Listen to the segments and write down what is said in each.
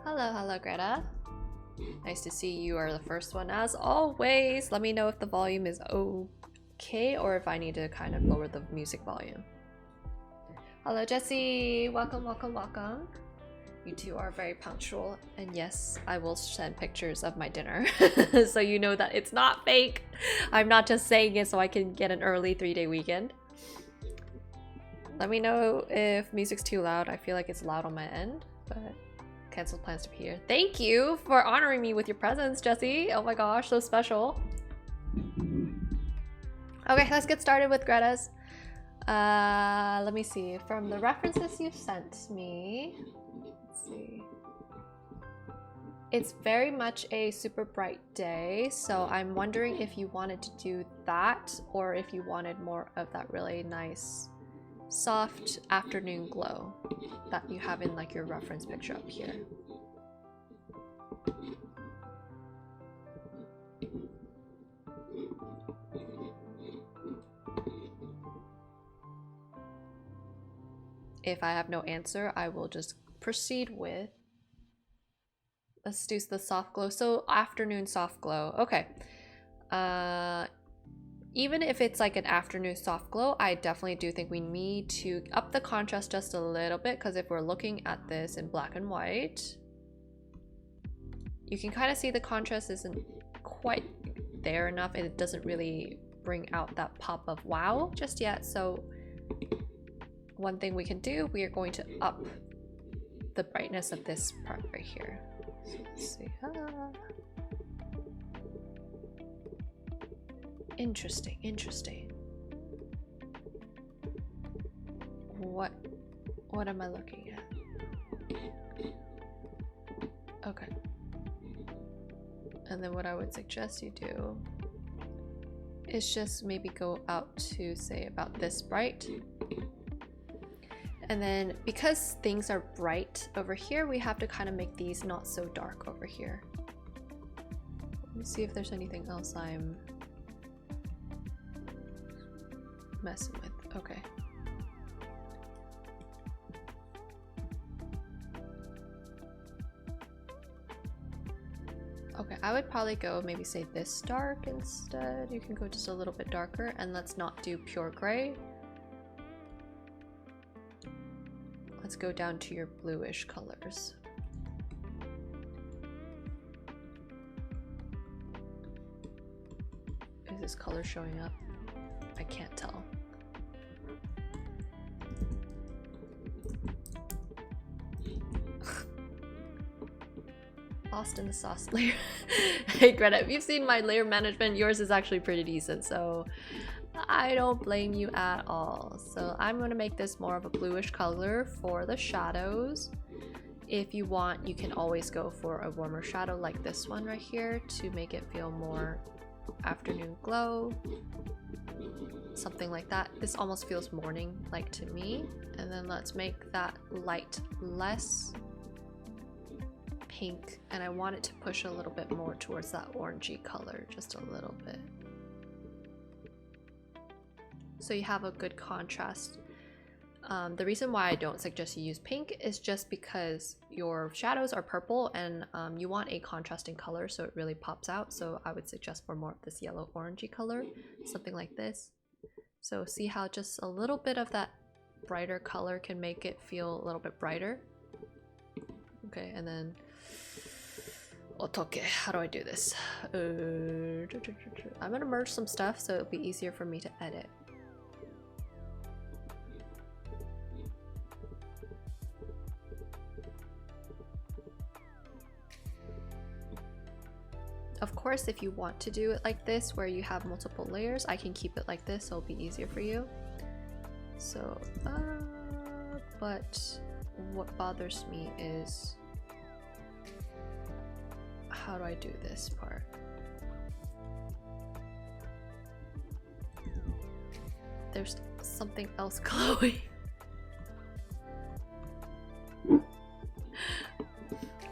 Hello, Greta. Nice to see you are the first one as always. Let me know if the volume is okay or if I need to kind of lower the music volume. Hello, Jesse. Welcome. You two are very punctual, and yes, I will send pictures of my dinner so you know that it's not fake. I'm not just saying it so I can get an early 3-day weekend. Let me know if music's too loud. I feel like it's loud on my end, but canceled plans to be here. Thank you for honoring me with your presence, Jesse. Oh my gosh, so special. Okay, let's get started with Greta's. Let me see. From the references you sent me, let's see. It's very much a super bright day, so I'm wondering if you wanted to do that or if you wanted more of that really nice soft afternoon glow that you have in like your reference picture up here. If I have no answer, I will just proceed with, let's do the soft glow. So afternoon soft glow. Okay. Even if it's like an afternoon soft glow, I definitely do think we need to up the contrast just a little bit, because if we're looking at this in black and white, you can kind of see the contrast isn't quite there enough, and it doesn't really bring out that pop of wow just yet. So one thing we can do, we are going to up the brightness of this part right here. So let's see. Interesting. What am I looking at? Okay. And then what I would suggest you do is just maybe go out to say about this bright. And then because things are bright over here, we have to kind of make these not so dark over here. Let me see if there's anything else I'm messing with. Okay. Okay, I would probably go maybe say this dark instead. You can go just a little bit darker, and let's not do pure gray. Let's go down to your bluish colors. Is this color showing up? I can't tell. Lost in the sauce layer. Hey Greta, if you've seen my layer management, yours is actually pretty decent, so I don't blame you at all. So I'm going to make this more of a bluish color for the shadows. If you want, you can always go for a warmer shadow like this one right here to make it feel more afternoon glow. Something like that. This almost feels morning like to me. And then let's make that light less pink, and I want it to push a little bit more towards that orangey color, just a little bit. So you have a good contrast. The reason why I don't suggest you use pink is just because your shadows are purple, and you want a contrasting color so it really pops out. So I would suggest for more of this yellow orangey color, something like this. So see how just a little bit of that brighter color can make it feel a little bit brighter. Okay, and then otoke, how do I do this? I'm gonna merge some stuff so it'll be easier for me to edit. Of course, if you want to do it like this, where you have multiple layers, I can keep it like this so it'll be easier for you. So, but what bothers me is, how do I do this part? There's something else glowing.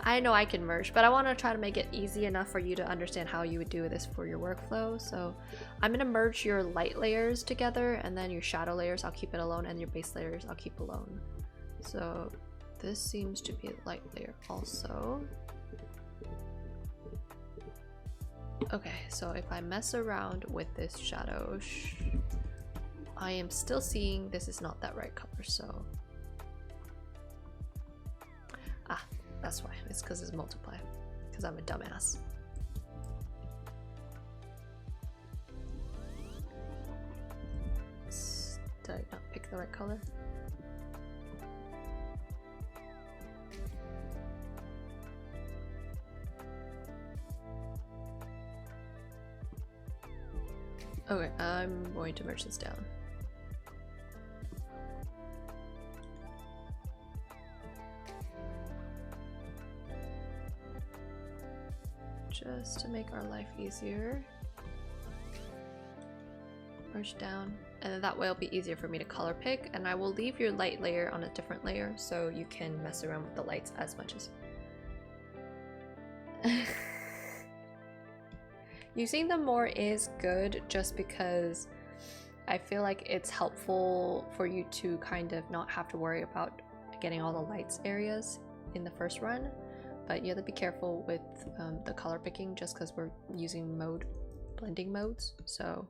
I know I can merge, but I want to try to make it easy enough for you to understand how you would do this for your workflow. So I'm going to merge your light layers together, and then your shadow layers I'll keep it alone, and your base layers I'll keep alone. So This seems to be a light layer also. Okay, so if I mess around with this shadow, I am still seeing this is not that right color, so... Ah, that's why. It's because it's multiply. Because I'm a dumbass. Did I not pick the right color? Okay, I'm going to merge this down. Just to make our life easier. Merge down, and then that way it'll be easier for me to color pick, and I will leave your light layer on a different layer so you can mess around with the lights as much as... Using them more is good just because I feel like it's helpful for you to kind of not have to worry about getting all the lights areas in the first run, but you have to be careful with the color picking just because we're using blending modes. So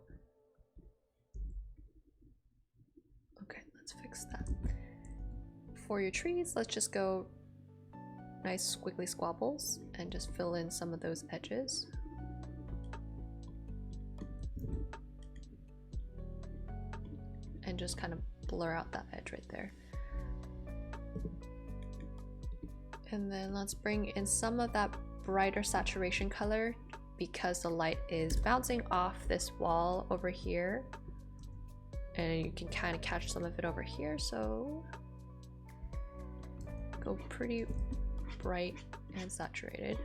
okay, let's fix that. For your trees, let's just go nice squiggly squabbles and just fill in some of those edges. And just kind of blur out that edge right there. And then let's bring in some of that brighter saturation color because the light is bouncing off this wall over here. And you can kind of catch some of it over here, so go pretty bright and saturated.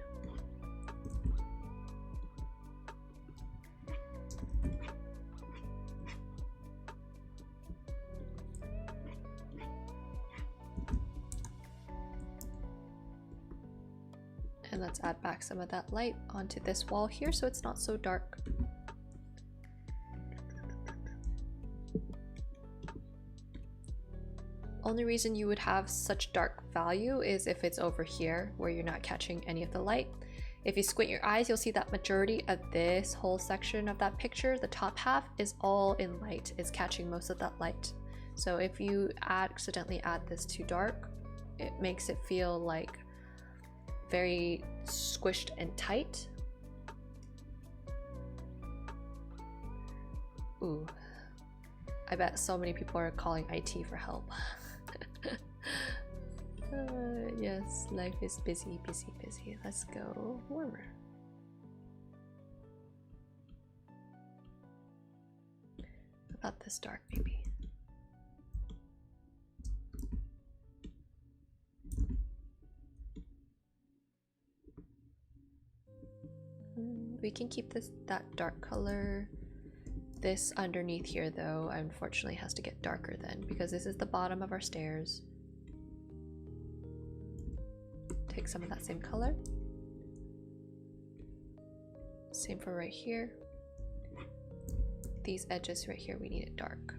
And let's add back some of that light onto this wall here so it's not so dark. Only reason you would have such dark value is if it's over here where you're not catching any of the light. If you squint your eyes, you'll see that majority of this whole section of that picture, the top half, is all in light, is catching most of that light. So if you accidentally add this too dark, it makes it feel like very squished and tight. Ooh, I bet so many people are calling IT for help. Yes, life is busy, busy, busy. Let's go warmer. About this dark, maybe. We can keep that dark color. This underneath here though, unfortunately has to get darker then because this is the bottom of our stairs. Take some of that same color. Same for right here. These edges right here, we need it dark.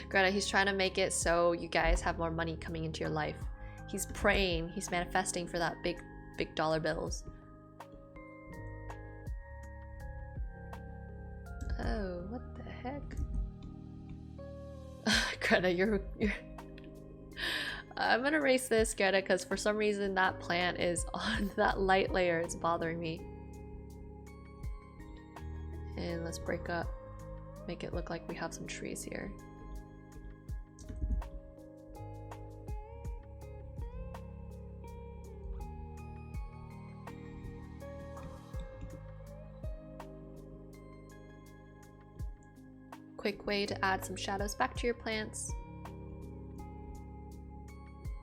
Greta, he's trying to make it so you guys have more money coming into your life. He's praying, he's manifesting for that big dollar bills. Oh, what the heck? Greta, you're I'm gonna erase this, Greta, because for some reason that plant is on that light layer. It's bothering me. And let's break up, make it look like we have some trees here. Quick way to add some shadows back to your plants.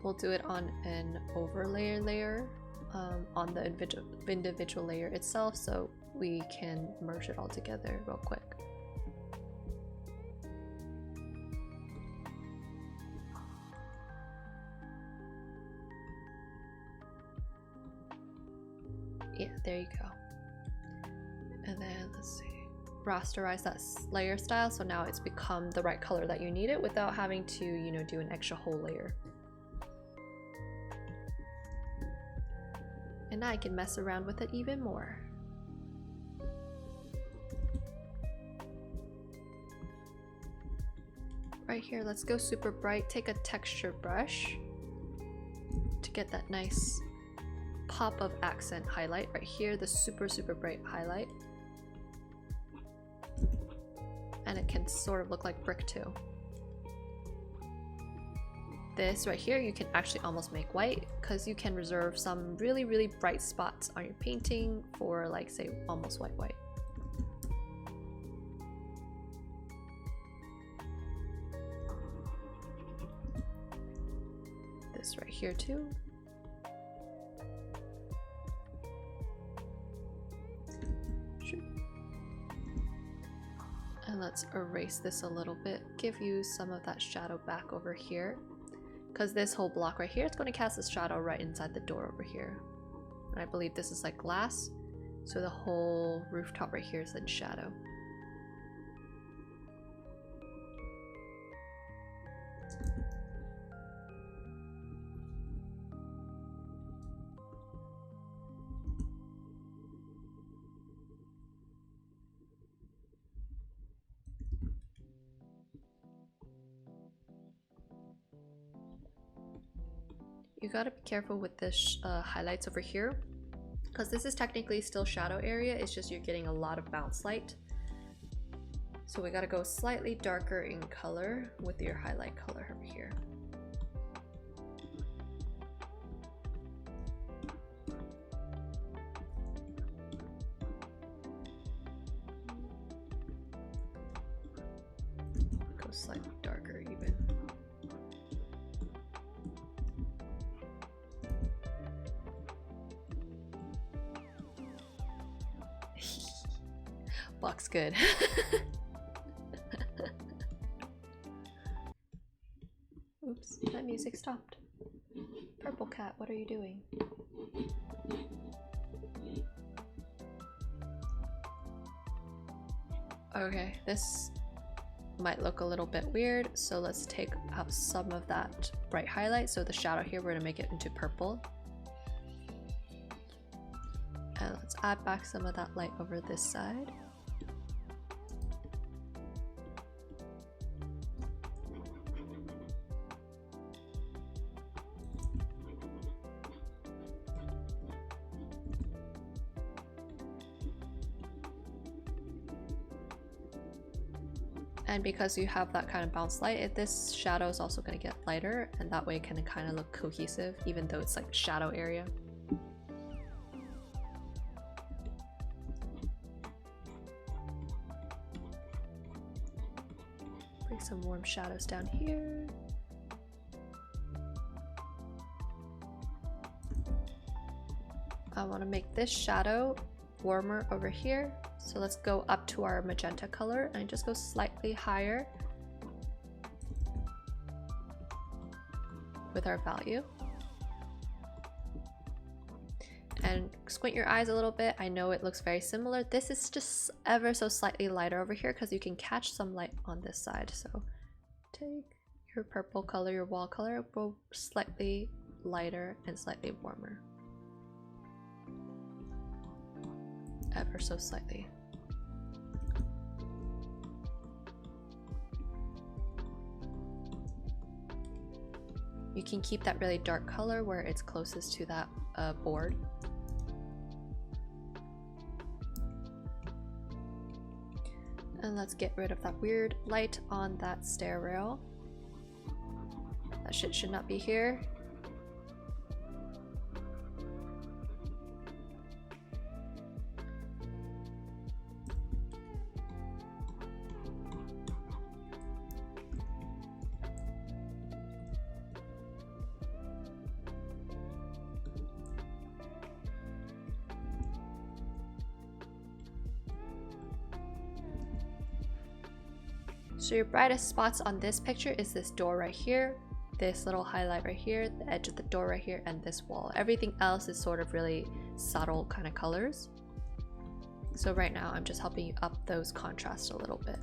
We'll do it on an overlay layer on the individual layer itself so we can merge it all together real quick. Yeah, there you go. let's see, rasterize that layer style so now it's become the right color that you need it without having to, you know, do an extra whole layer. And now I can mess around with it even more. Right here, let's go super bright. Take a texture brush to get that nice pop of accent highlight. Right here, the super bright highlight. And it can sort of look like brick too. This right here, you can actually almost make white because you can reserve some really bright spots on your painting for, like, say, almost white. This right here too. And let's erase this a little bit, give you some of that shadow back over here. Because this whole block right here, it's going to cast a shadow right inside the door over here. And I believe this is like glass, so the whole rooftop right here is in shadow. You gotta be careful with this highlights over here, because this is technically still shadow area, it's just you're getting a lot of bounce light. So we gotta go slightly darker in color with your highlight color over here. Go slightly darker even. Looks good. Oops, that music stopped. Purple cat, what are you doing? Okay, this might look a little bit weird, so let's take out some of that bright highlight. So the shadow here, we're gonna make it into purple. And let's add back some of that light over this side. And because you have that kind of bounce light, this shadow is also going to get lighter, and that way it can kind of look cohesive, even though it's like shadow area. Bring some warm shadows down here. I want to make this shadow warmer over here. So let's go up to our magenta color and just go slightly higher with our value. And squint your eyes a little bit. I know it looks very similar. This is just ever so slightly lighter over here because you can catch some light on this side. So take your purple color, your wall color, go slightly lighter and slightly warmer. Ever so slightly. You can keep that really dark color where it's closest to that board. And let's get rid of that weird light on that stair rail. That shit should not be here. So your brightest spots on this picture is this door right here, this little highlight right here, the edge of the door right here, and this wall. Everything else is sort of really subtle kind of colors. So right now I'm just helping you up those contrasts a little bit.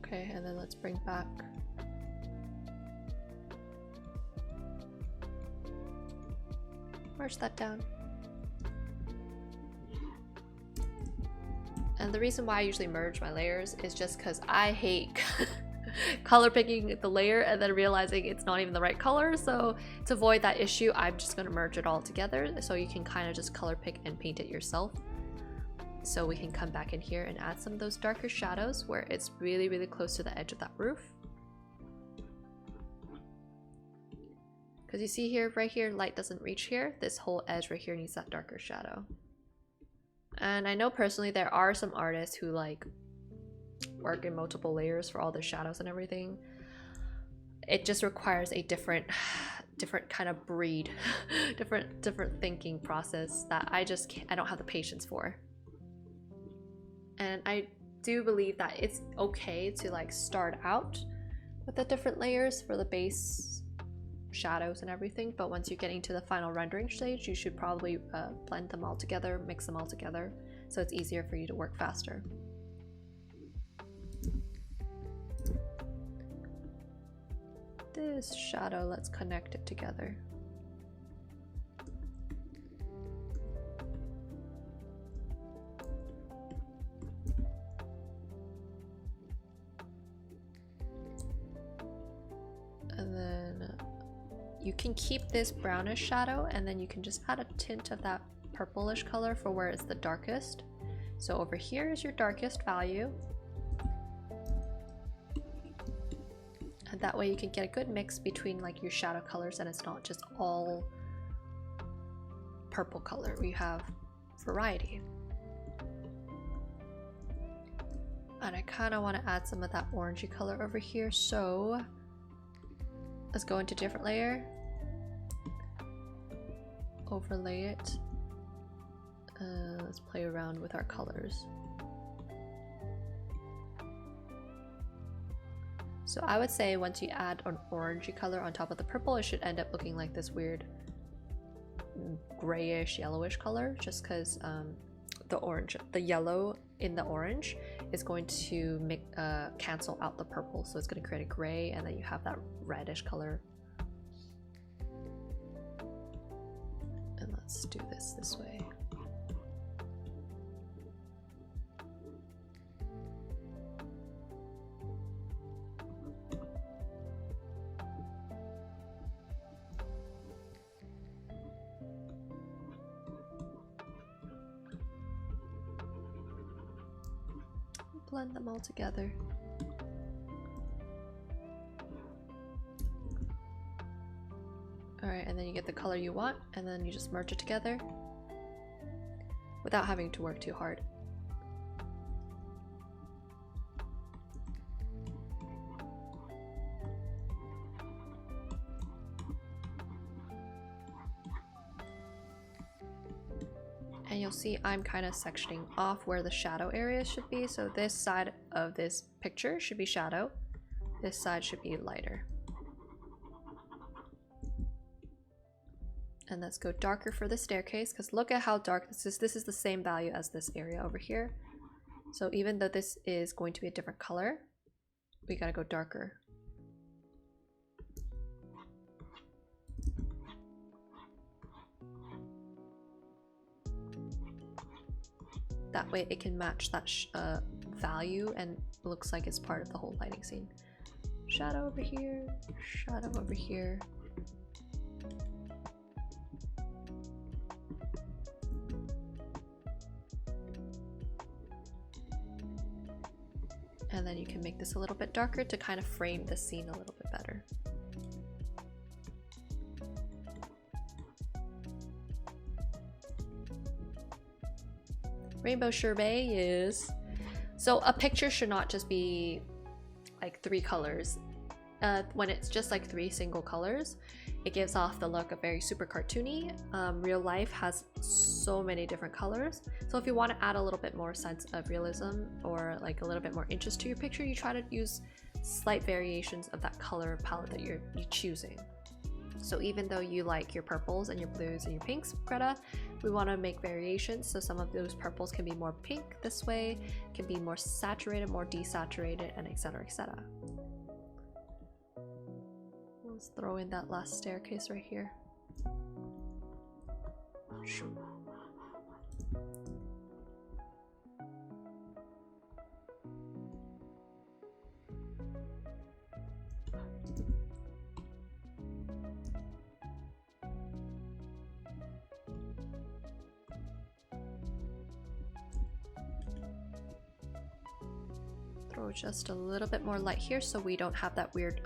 Okay, and then let's bring back. Merge that down. And the reason why I usually merge my layers is just because I hate color picking the layer and then realizing it's not even the right color. So to avoid that issue, I'm just going to merge it all together so you can kind of just color pick and paint it yourself. So we can come back in here and add some of those darker shadows where it's really, really close to the edge of that roof. Because you see here, right here, light doesn't reach here. This whole edge right here needs that darker shadow. And I know personally there are some artists who like work in multiple layers for all the shadows and everything. It just requires a different kind of breed, different thinking process that I don't have the patience for. And I do believe that it's okay to like start out with the different layers for the base shadows and everything, but once you're getting to the final rendering stage, you should probably blend them all together, mix them all together, so it's easier for you to work faster. This shadow, let's connect it together. And then you can keep this brownish shadow and then you can just add a tint of that purplish color for where it's the darkest. So over here is your darkest value. And that way you can get a good mix between like your shadow colors and it's not just all purple color. We have variety. And I kind of want to add some of that orangey color over here, so let's go into different layer, overlay it, let's play around with our colors. So I would say once you add an orangey color on top of the purple, it should end up looking like this weird grayish yellowish color, just because the yellow in the orange is going to make cancel out the purple, so it's going to create a gray and then you have that reddish color. And let's do this way. Blend them all together. Alright, and then you get the color you want, and then you just merge it together without having to work too hard. And you'll see I'm kind of sectioning off where the shadow areas should be. So this side of this picture should be shadow. This side should be lighter. And let's go darker for the staircase, because look at how dark this is. This is the same value as this area over here. So even though this is going to be a different color, we gotta go darker. That way it can match that value and looks like it's part of the whole lighting scene. Shadow over here, shadow over here. And then you can make this a little bit darker to kind of frame the scene a little bit better. Rainbow sherbet is... So a picture should not just be like 3 colors. When it's just like 3 single colors, it gives off the look of very super cartoony. Real life has so many different colors. So if you want to add a little bit more sense of realism or like a little bit more interest to your picture, you try to use slight variations of that color palette that you're choosing. So even though you like your purples and your blues and your pinks, Greta, we want to make variations. So some of those purples can be more pink this way, can be more saturated, more desaturated, and etc, etc. Let's throw in that last staircase right here. Throw just a little bit more light here so we don't have that weird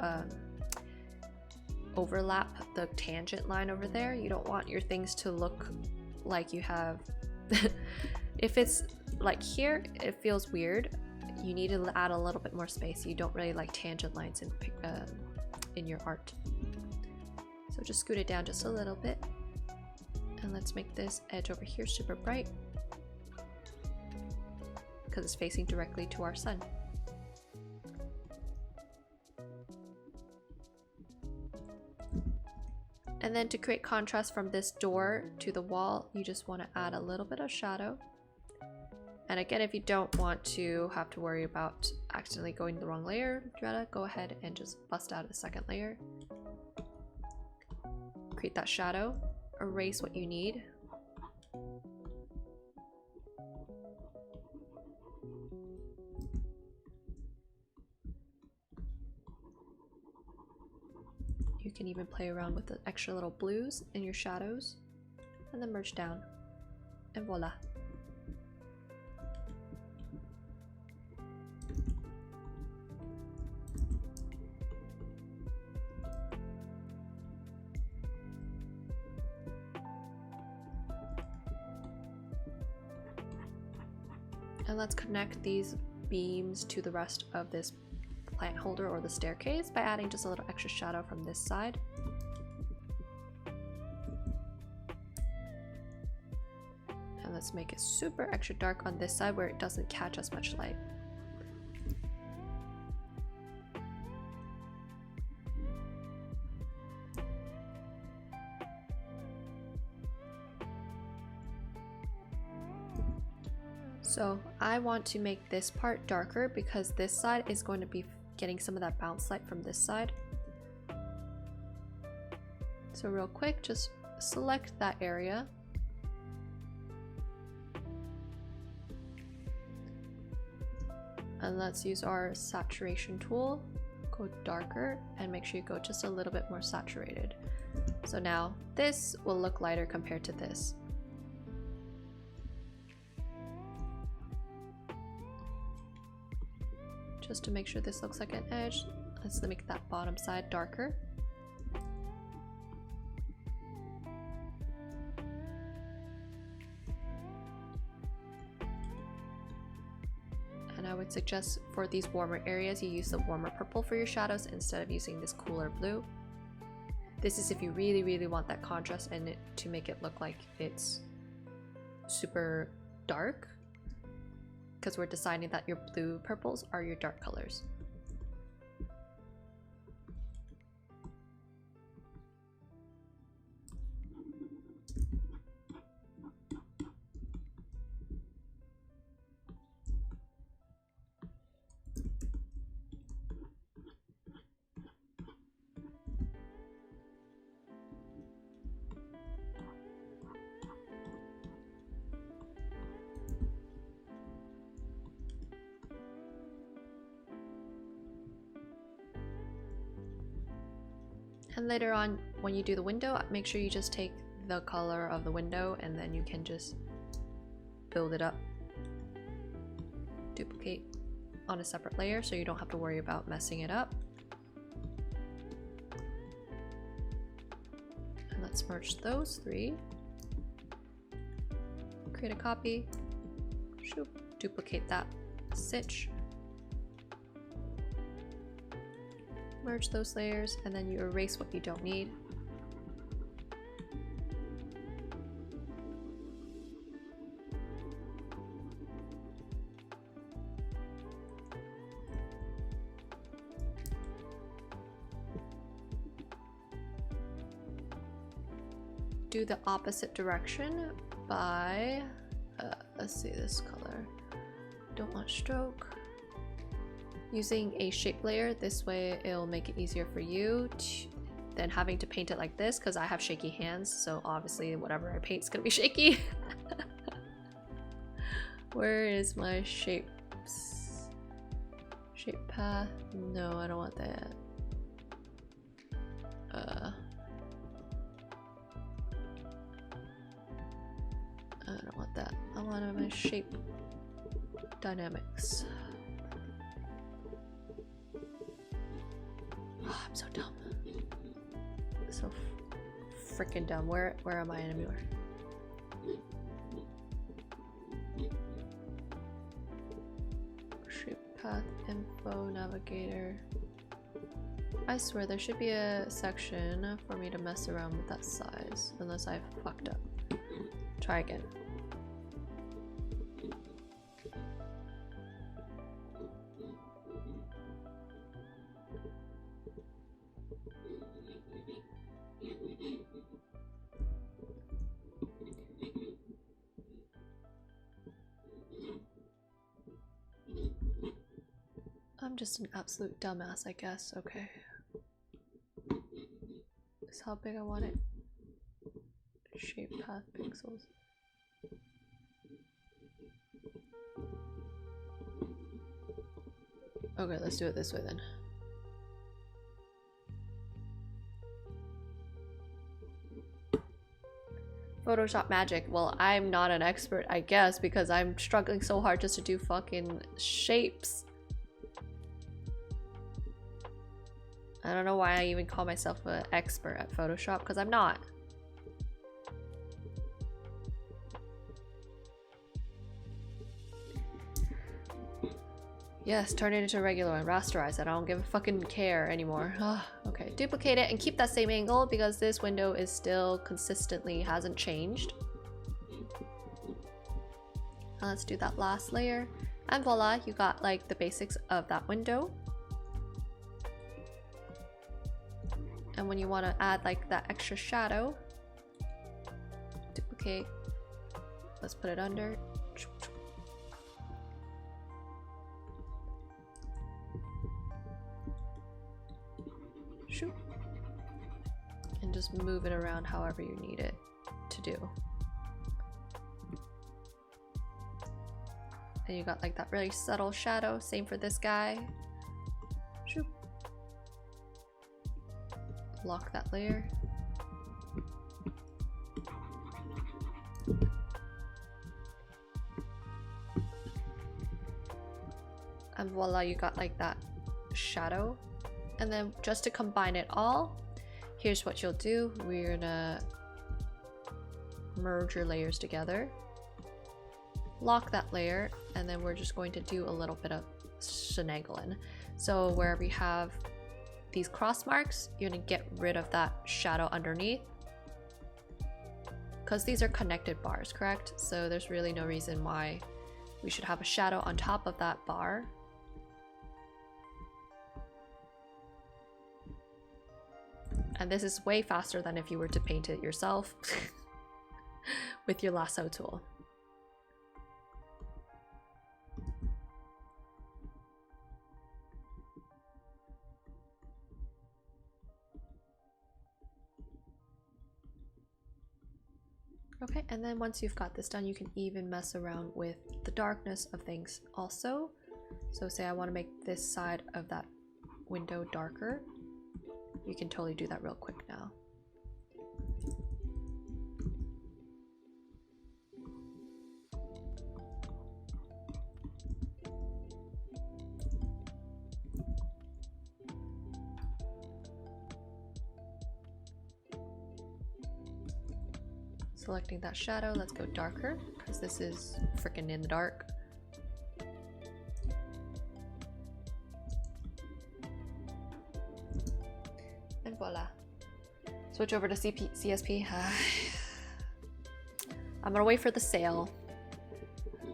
overlap, the tangent line over there. You don't want your things to look like you have if it's like here, it feels weird. You need to add a little bit more space. You don't really like tangent lines in your art. So just scoot it down just a little bit. And let's make this edge over here super bright because it's facing directly to our sun. And then to create contrast from this door to the wall, you just want to add a little bit of shadow. And again, if you don't want to have to worry about accidentally going to the wrong layer, Greta, go ahead and just bust out a second layer. Create that shadow, erase what you need. You can even play around with the extra little blues in your shadows and then merge down, and voila. And let's connect these beams to the rest of this plant holder or the staircase by adding just a little extra shadow from this side. And let's make it super extra dark on this side where it doesn't catch as much light. So I want to make this part darker because this side is going to be getting some of that bounce light from this side. So real quick, just select that area. And let's use our saturation tool, go darker, and make sure you go just a little bit more saturated. So now this will look lighter compared to this. Just to make sure this looks like an edge, let's make that bottom side darker. And I would suggest for these warmer areas, you use the warmer purple for your shadows instead of using this cooler blue. This is if you really, really want that contrast and to make it look like it's super dark, because we're deciding that your blue purples are your dark colors. And later on, when you do the window, make sure you just take the color of the window and then you can just build it up. Duplicate on a separate layer so you don't have to worry about messing it up. And let's merge those three. Create a copy. Shoop. Duplicate that stitch. Merge those layers, and then you erase what you don't need. do the opposite direction by, let's see this color. Don't want stroke. Using a shape layer, this way it'll make it easier for you than having to paint it like this, because I have shaky hands, so obviously whatever I paint is gonna be shaky. Where is my shapes? Shape path? No, I don't want that. I don't want that. I want my shape dynamics. Oh, I'm so dumb. So freaking dumb. Where am I anymore? Shape path info navigator. I swear there should be a section for me to mess around with that size, unless I've fucked up. Try again. I'm just an absolute dumbass, I guess. Okay. This is how big I want it. Shape path pixels. Okay, let's do it this way then. Photoshop magic. Well, I'm not an expert, I guess, because I'm struggling so hard just to do fucking shapes. I don't know why I even call myself an expert at Photoshop, because I'm not. Yes, turn it into a regular one. Rasterize it. I don't give a fucking care anymore. Okay, duplicate it and keep that same angle because this window is still consistently hasn't changed. Let's do that last layer. And voila, you got like the basics of that window. And when you want to add like that extra shadow, duplicate. Let's put it under. Shoot. And just move it around however you need it to do. And you got like that really subtle shadow. Same for this guy. Shoot. Lock that layer. And voila, you got like that shadow. And then just to combine it all, here's what you'll do. We're gonna merge your layers together. Lock that layer, and then we're just going to do a little bit of shenanigans. So wherever you have these cross marks, you're gonna get rid of that shadow underneath. Because these are connected bars, correct? So there's really no reason why we should have a shadow on top of that bar. And this is way faster than if you were to paint it yourself with your lasso tool. Okay, and then once you've got this done, you can even mess around with the darkness of things also. So say I want to make this side of that window darker. You can totally do that real quick now. Selecting that shadow, let's go darker because this is freaking in the dark. And voila. Switch over to CSP. I'm gonna wait for the sale.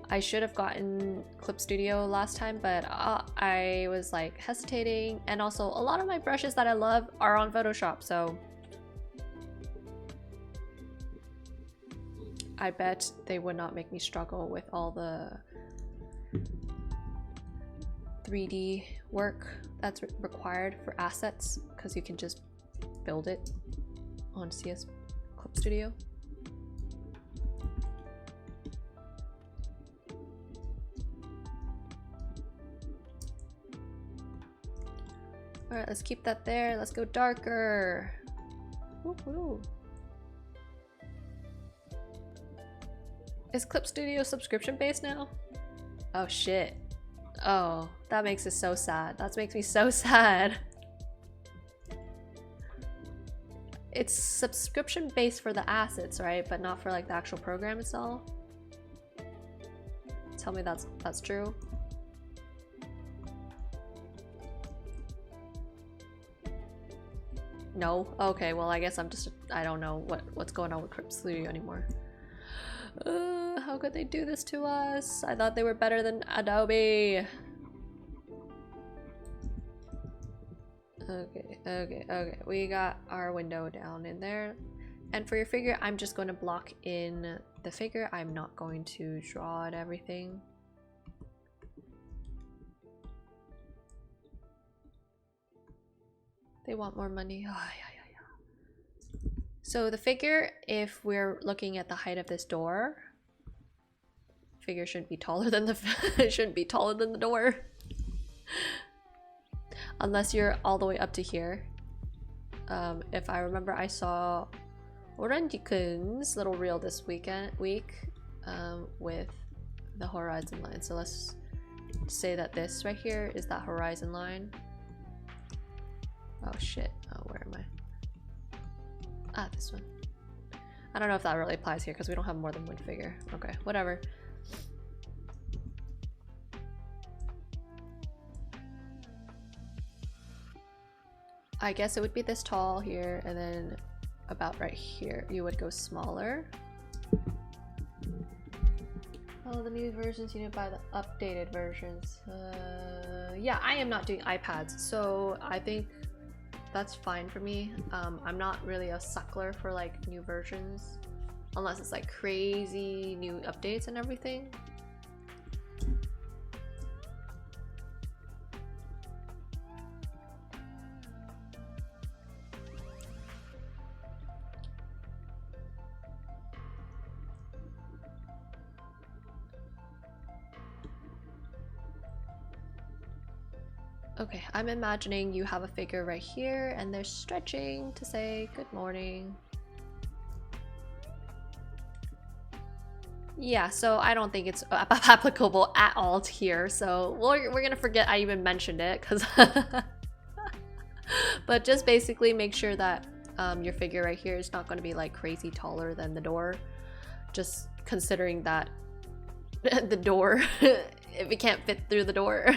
I should have gotten Clip Studio last time, but I was like hesitating, and also a lot of my brushes that I love are on Photoshop, so I bet they would not make me struggle with all the 3D work that's required for assets, because you can just build it on CS Clip Studio. Alright, let's keep that there. Let's go darker. Woohoo. Is Clip Studio subscription based now? Oh shit. Oh, that makes it so sad. That makes me so sad. It's subscription based for the assets, right? But not for like the actual program itself. Tell me that's true. No? Okay, well I guess I don't know what's going on with Clip Studio anymore. How could they do this to us? I thought they were better than Adobe. Okay. We got our window down in there. And for your figure, I'm just going to block in the figure. I'm not going to draw it everything. They want more money. Oh, yeah. So the figure, if we're looking at the height of this door, figure shouldn't be taller than the door. Unless you're all the way up to here. If I remember, I saw Oranjikun's little reel this week with the horizon line. So let's say that this right here is that horizon line. Oh shit. Oh, where am I? Ah, this one. I don't know if that really applies here because we don't have more than one figure. Okay, whatever. I guess it would be this tall here, and then about right here you would go smaller. Oh, the new versions, you need to buy the updated versions. Yeah, I am not doing iPads, so I think that's fine for me. I'm not really a suckler for like new versions, unless it's like crazy new updates and everything. Okay, I'm imagining you have a figure right here and they're stretching to say good morning. Yeah, so I don't think it's applicable at all to here, so we're gonna forget I even mentioned it, because but just basically make sure that your figure right here is not going to be like crazy taller than the door, just considering that the door, if it can't fit through the door.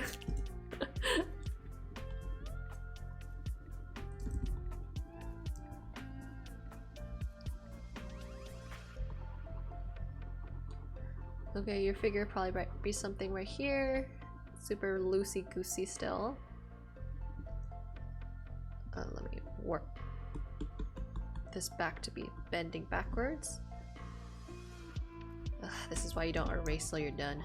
Okay, your figure probably might be something right here. Super loosey-goosey still. Let me work this back to be bending backwards. Ugh, this is why you don't erase till you're done.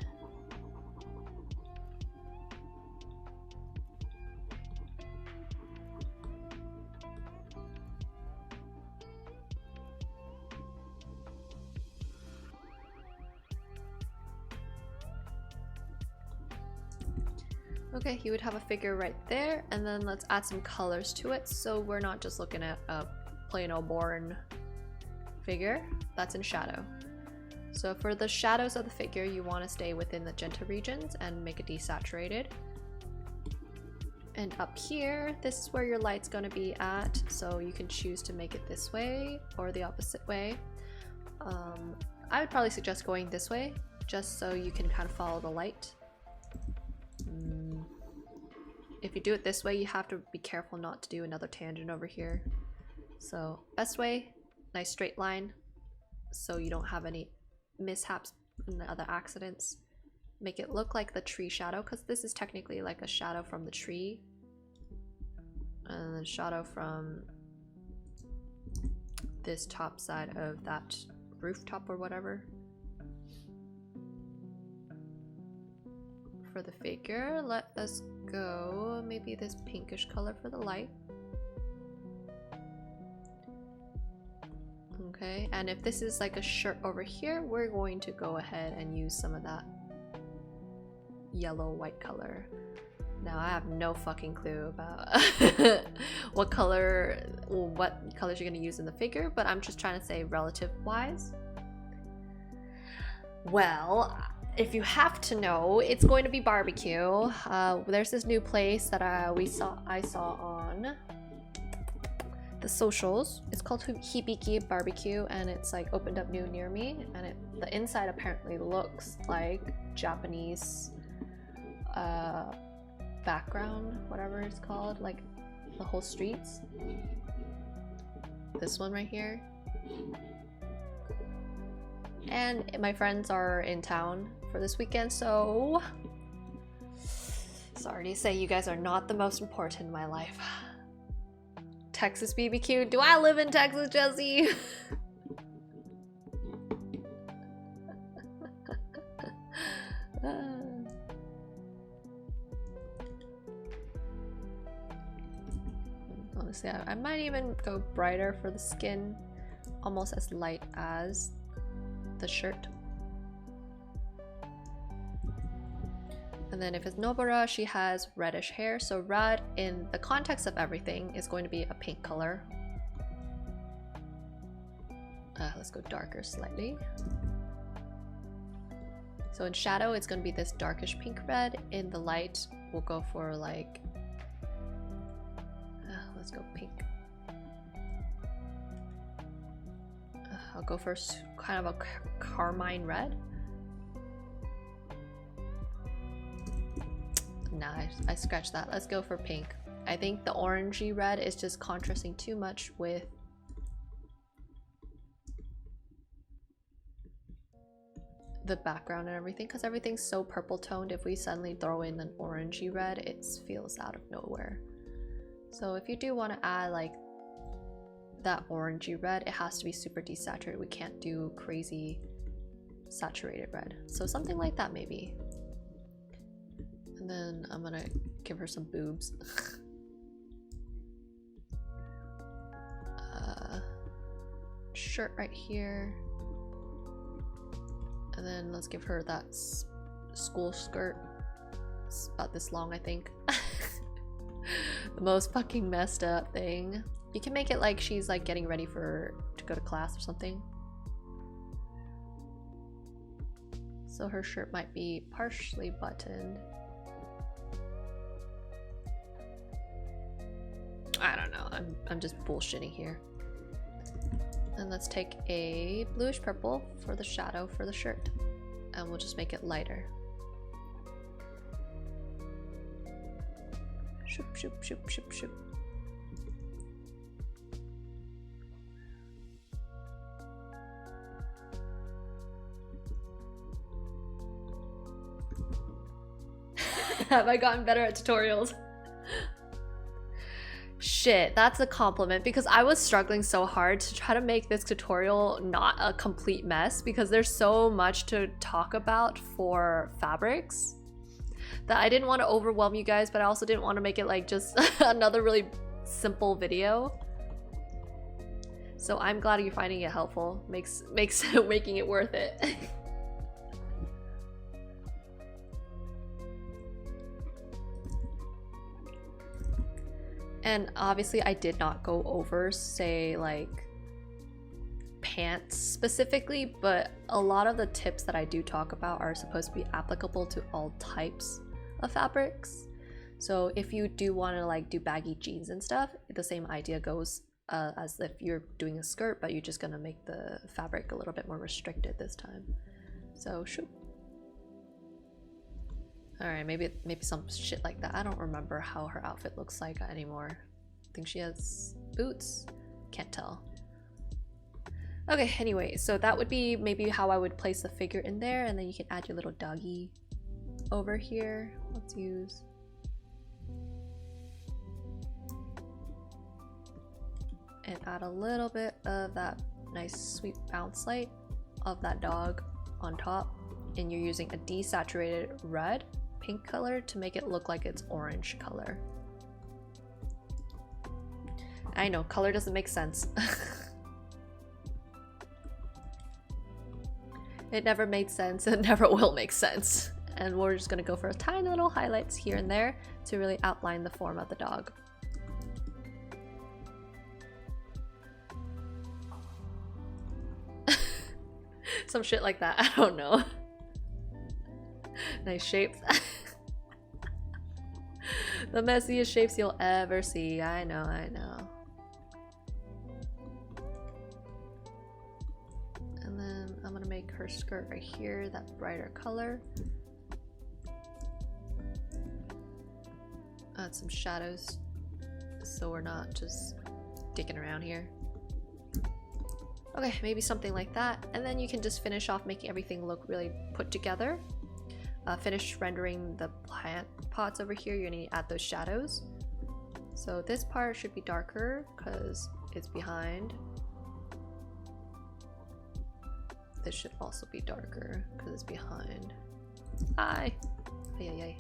Okay, you would have a figure right there, and then let's add some colors to it so we're not just looking at a plain old boring figure. That's in shadow. So for the shadows of the figure, you want to stay within the magenta regions and make it desaturated. And up here, this is where your light's going to be at, so you can choose to make it this way or the opposite way. I would probably suggest going this way, just so you can kind of follow the light. If you do it this way, you have to be careful not to do another tangent over here. So best way, nice straight line, so you don't have any mishaps and other accidents. Make it look like the tree shadow, because this is technically like a shadow from the tree, and then shadow from this top side of that rooftop or whatever. For the figure, let us go maybe this pinkish color for the light. Okay, and if this is like a shirt over here, we're going to go ahead and use some of that yellow white color. Now I have no fucking clue about what colors you're gonna use in the figure, but I'm just trying to say relative wise. Well, if you have to know, it's going to be barbecue. There's this new place that I saw on the socials. It's called Hibiki Barbecue, and it's like opened up new near me, and the inside apparently looks like Japanese background, whatever it's called, like the whole streets. This one right here. And my friends are in town for this weekend, so sorry to say you guys are not the most important in my life. Texas BBQ? Do I live in Texas, Jesse? Honestly, I might even go brighter for the skin, almost as light as the shirt. And then if it's Nobara, she has reddish hair, so red in the context of everything is going to be a pink color. Let's go darker slightly. So in shadow, it's going to be this darkish pink red. In the light, we'll go for like, let's go pink. I'll go for kind of a carmine red. Nah, I scratched that. Let's go for pink. I think the orangey red is just contrasting too much with the background and everything, because everything's so purple toned. If we suddenly throw in an orangey red, it feels out of nowhere. So if you do want to add like that orangey red, it has to be super desaturated. We can't do crazy saturated red. So something like that maybe. And then I'm gonna give her some boobs. Shirt right here. And then let's give her that school skirt. It's about this long, I think. The most fucking messed up thing. You can make it like she's like getting ready to go to class or something. So her shirt might be partially buttoned. I don't know. I'm just bullshitting here. And let's take a bluish purple for the shadow for the shirt. And we'll just make it lighter. Shoop, shoop, shoop, shoop, shoop. Have I gotten better at tutorials? Shit, that's a compliment, because I was struggling so hard to try to make this tutorial not a complete mess, because there's so much to talk about for fabrics that I didn't want to overwhelm you guys, but I also didn't want to make it like just another really simple video. So I'm glad you're finding it helpful. Makes making it worth it. And obviously I did not go over, say, like pants specifically, but a lot of the tips that I do talk about are supposed to be applicable to all types of fabrics. So if you do want to like do baggy jeans and stuff, the same idea goes as if you're doing a skirt, but you're just gonna make the fabric a little bit more restricted this time. So shoot. Alright, maybe some shit like that. I don't remember how her outfit looks like anymore. I think she has boots. Can't tell. Okay, anyway, so that would be maybe how I would place the figure in there, and then you can add your little doggy over here. Let's use... and add a little bit of that nice sweet bounce light of that dog on top, and you're using a desaturated red pink color to make it look like it's orange color. I know, color doesn't make sense. It never made sense, it never will make sense. And we're just gonna go for a tiny little highlights here and there to really outline the form of the dog. Some shit like that, I don't know. Nice shapes. The messiest shapes you'll ever see. I know, I know. And then I'm gonna make her skirt right here that brighter color. Add some shadows so we're not just dicking around here. Okay, maybe something like that. And then you can just finish off making everything look really put together. Finish rendering the plant pots over here. You're gonna need to add those shadows. So this part should be darker because it's behind. This should also be darker because it's behind. Hi! Ay, ay, ay.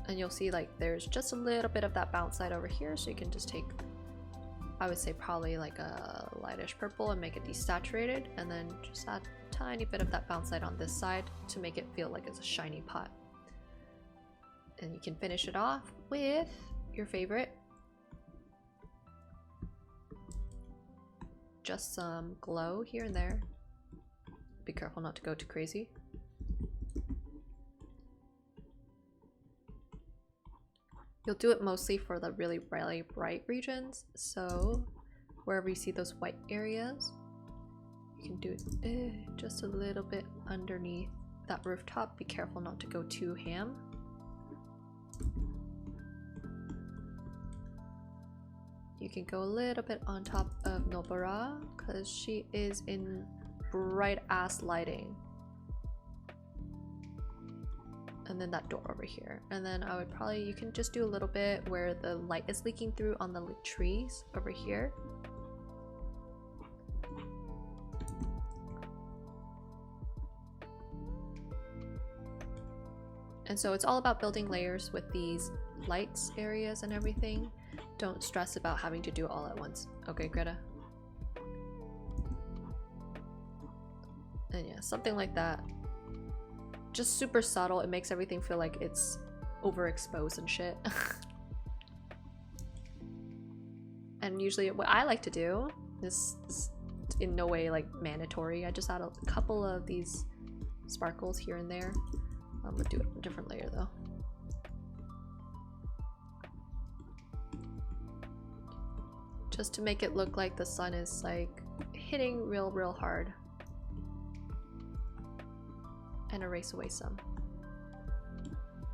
And you'll see like there's just a little bit of that bounce side over here, so you can just take, I would say probably like a lightish purple and make it desaturated, and then just add a tiny bit of that bounce side on this side to make it feel like it's a shiny pot. And you can finish it off with your favorite. Just some glow here and there. Be careful not to go too crazy. You'll do it mostly for the really bright regions, so wherever you see those white areas, you can do it just a little bit underneath that rooftop. Be careful not to go too ham. You can go a little bit on top of Nobara because she is in bright ass lighting. And then that door over here. And then I would probably, you can just do a little bit where the light is leaking through on the trees over here. And so it's all about building layers with these lights areas and everything. Don't stress about having to do it all at once. Okay, Greta? And yeah, something like that. Just super subtle. It makes everything feel like it's overexposed and shit. And usually what I like to do, this is in no way like mandatory, I just add a couple of these sparkles here and there. I'm gonna do it a different layer though. Just to make it look like the sun is like hitting real hard. And erase away some.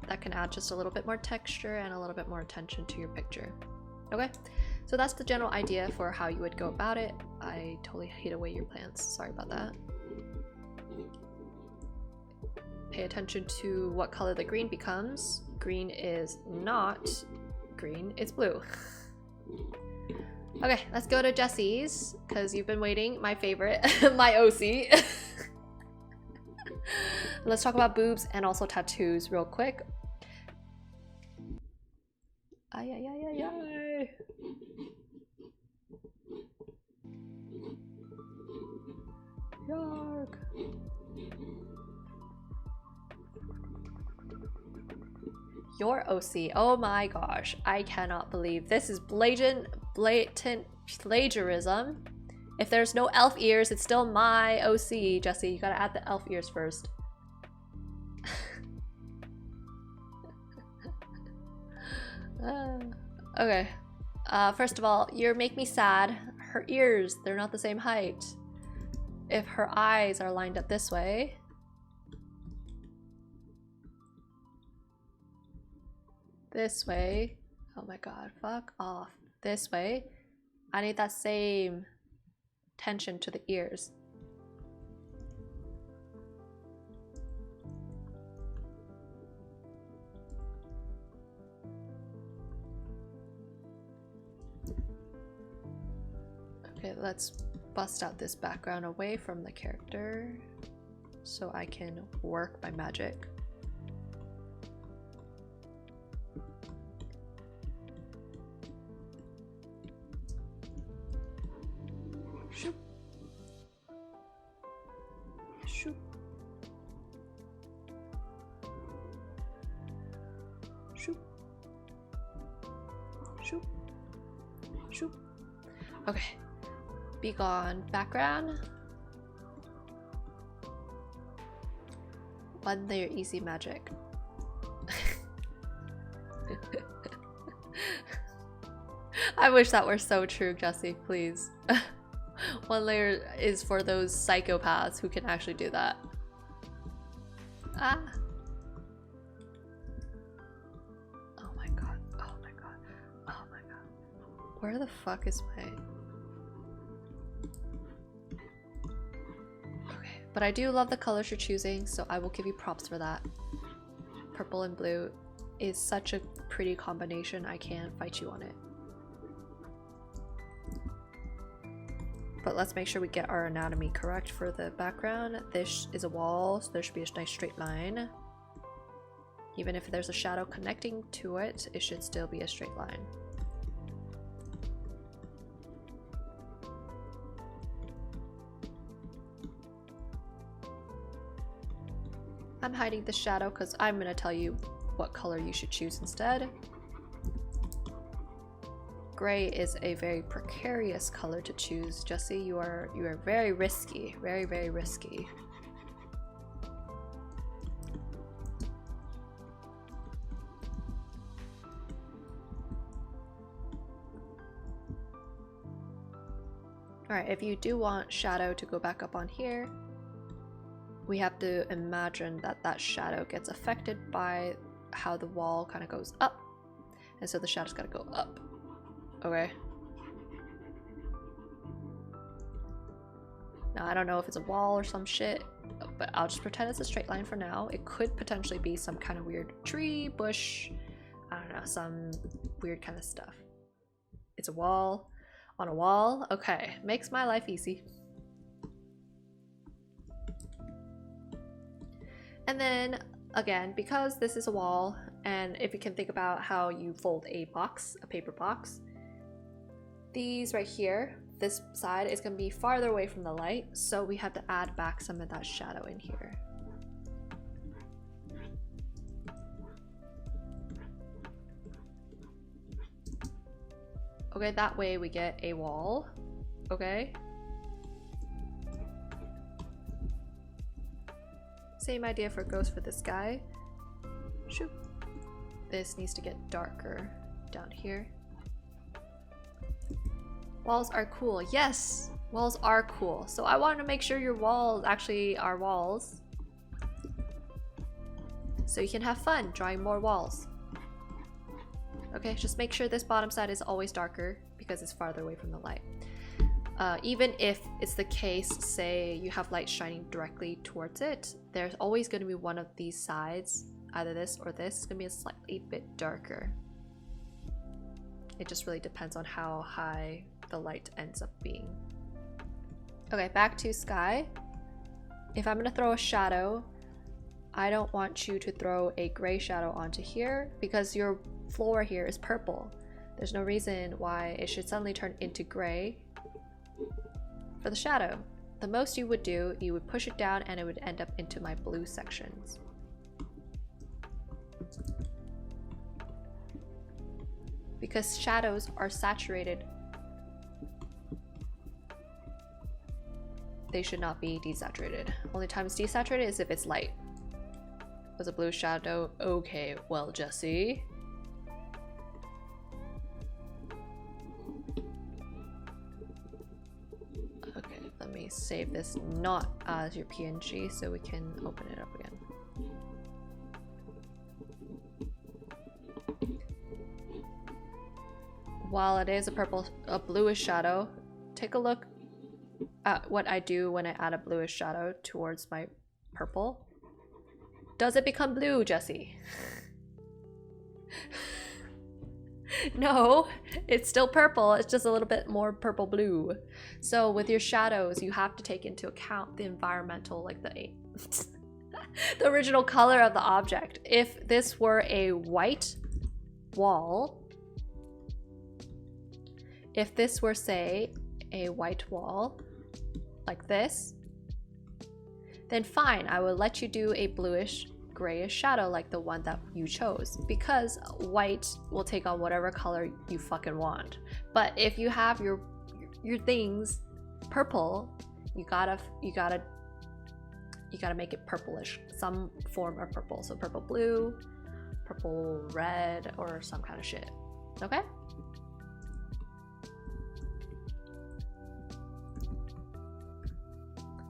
That can add just a little bit more texture and a little bit more attention to your picture. Okay, so that's the general idea for how you would go about it. I totally hid away your plants, sorry about that. Pay attention to what color the green becomes. Green is not green, it's blue. Okay, let's go to Jessie's, because you've been waiting, my favorite, my OC. Let's talk about boobs and also tattoos real quick. Ay, ay, ay, ay, ay. Yark. Your OC, oh my gosh, I cannot believe this is blatant plagiarism. If there's no elf ears, it's still my OC, Jessie. You gotta add the elf ears first. Okay. First of all, you make me sad. Her ears, they're not the same height. If her eyes are lined up this way. This way. Oh my god, fuck off. This way. I need that same tension to the ears. Okay, let's bust out this background away from the character so I can work my magic. Shoop. Shoop. Shoop. Shoop. Shoop. Okay. Be gone. Background. One layer easy magic. I wish that were so true, Jesse, please. One layer is for those psychopaths who can actually do that. Ah. Oh my god. Oh my god. Oh my god. Where the fuck is my... Okay, but I do love the colors you're choosing, so I will give you props for that. Purple and blue is such a pretty combination, I can't fight you on it. But let's make sure we get our anatomy correct for the background. This is a wall, so there should be a nice straight line. Even if there's a shadow connecting to it, it should still be a straight line. I'm hiding the shadow because I'm going to tell you what color you should choose instead. Gray is a very precarious color to choose, Jesse. You are very risky, very, very risky. Alright, if you do want shadow to go back up on here, we have to imagine that that shadow gets affected by how the wall kind of goes up. And so the shadow's got to go up. Okay. Now I don't know if it's a wall or some shit, but I'll just pretend it's a straight line for now. It could potentially be some kind of weird tree, bush, I don't know, some weird kind of stuff. It's a wall on a wall. Okay, makes my life easy. And then again, because this is a wall, and if you can think about how you fold a box, a paper box, these right here, this side is going to be farther away from the light, so we have to add back some of that shadow in here. Okay, that way we get a wall. Okay. Same idea for goes for this guy. Shoot. This needs to get darker down here. Walls are cool. Yes! Walls are cool. So I want to make sure your walls actually are walls. So you can have fun drawing more walls. Okay, just make sure this bottom side is always darker because it's farther away from the light. Even if it's the case, say you have light shining directly towards it, there's always going to be one of these sides, either this or this, is going to be a slightly bit darker. It just really depends on how high the light ends up being. Okay, back to sky. If I'm going to throw a shadow, I don't want you to throw a gray shadow onto here because your floor here is purple. There's no reason why it should suddenly turn into gray for the shadow. The most you would do, you would push it down and it would end up into my blue sections. Because shadows are saturated, they should not be desaturated. Only time it's desaturated is if it's light. Was a blue shadow? Okay, well, Jesse. Okay, let me save this not as your PNG so we can open it up again. While it is a bluish shadow, take a look at what I do when I add a bluish shadow towards my purple. Does it become blue, Jesse? No, it's still purple. It's just a little bit more purple blue. So with your shadows, you have to take into account the environmental, like the the original color of the object. If this were a white wall, if this were, say, a white wall like this, then fine, I will let you do a bluish grayish shadow like the one that you chose, because white will take on whatever color you fucking want. But if you have your things purple, you gotta make it purplish, some form of purple. So purple blue, purple red, or some kind of shit. Okay?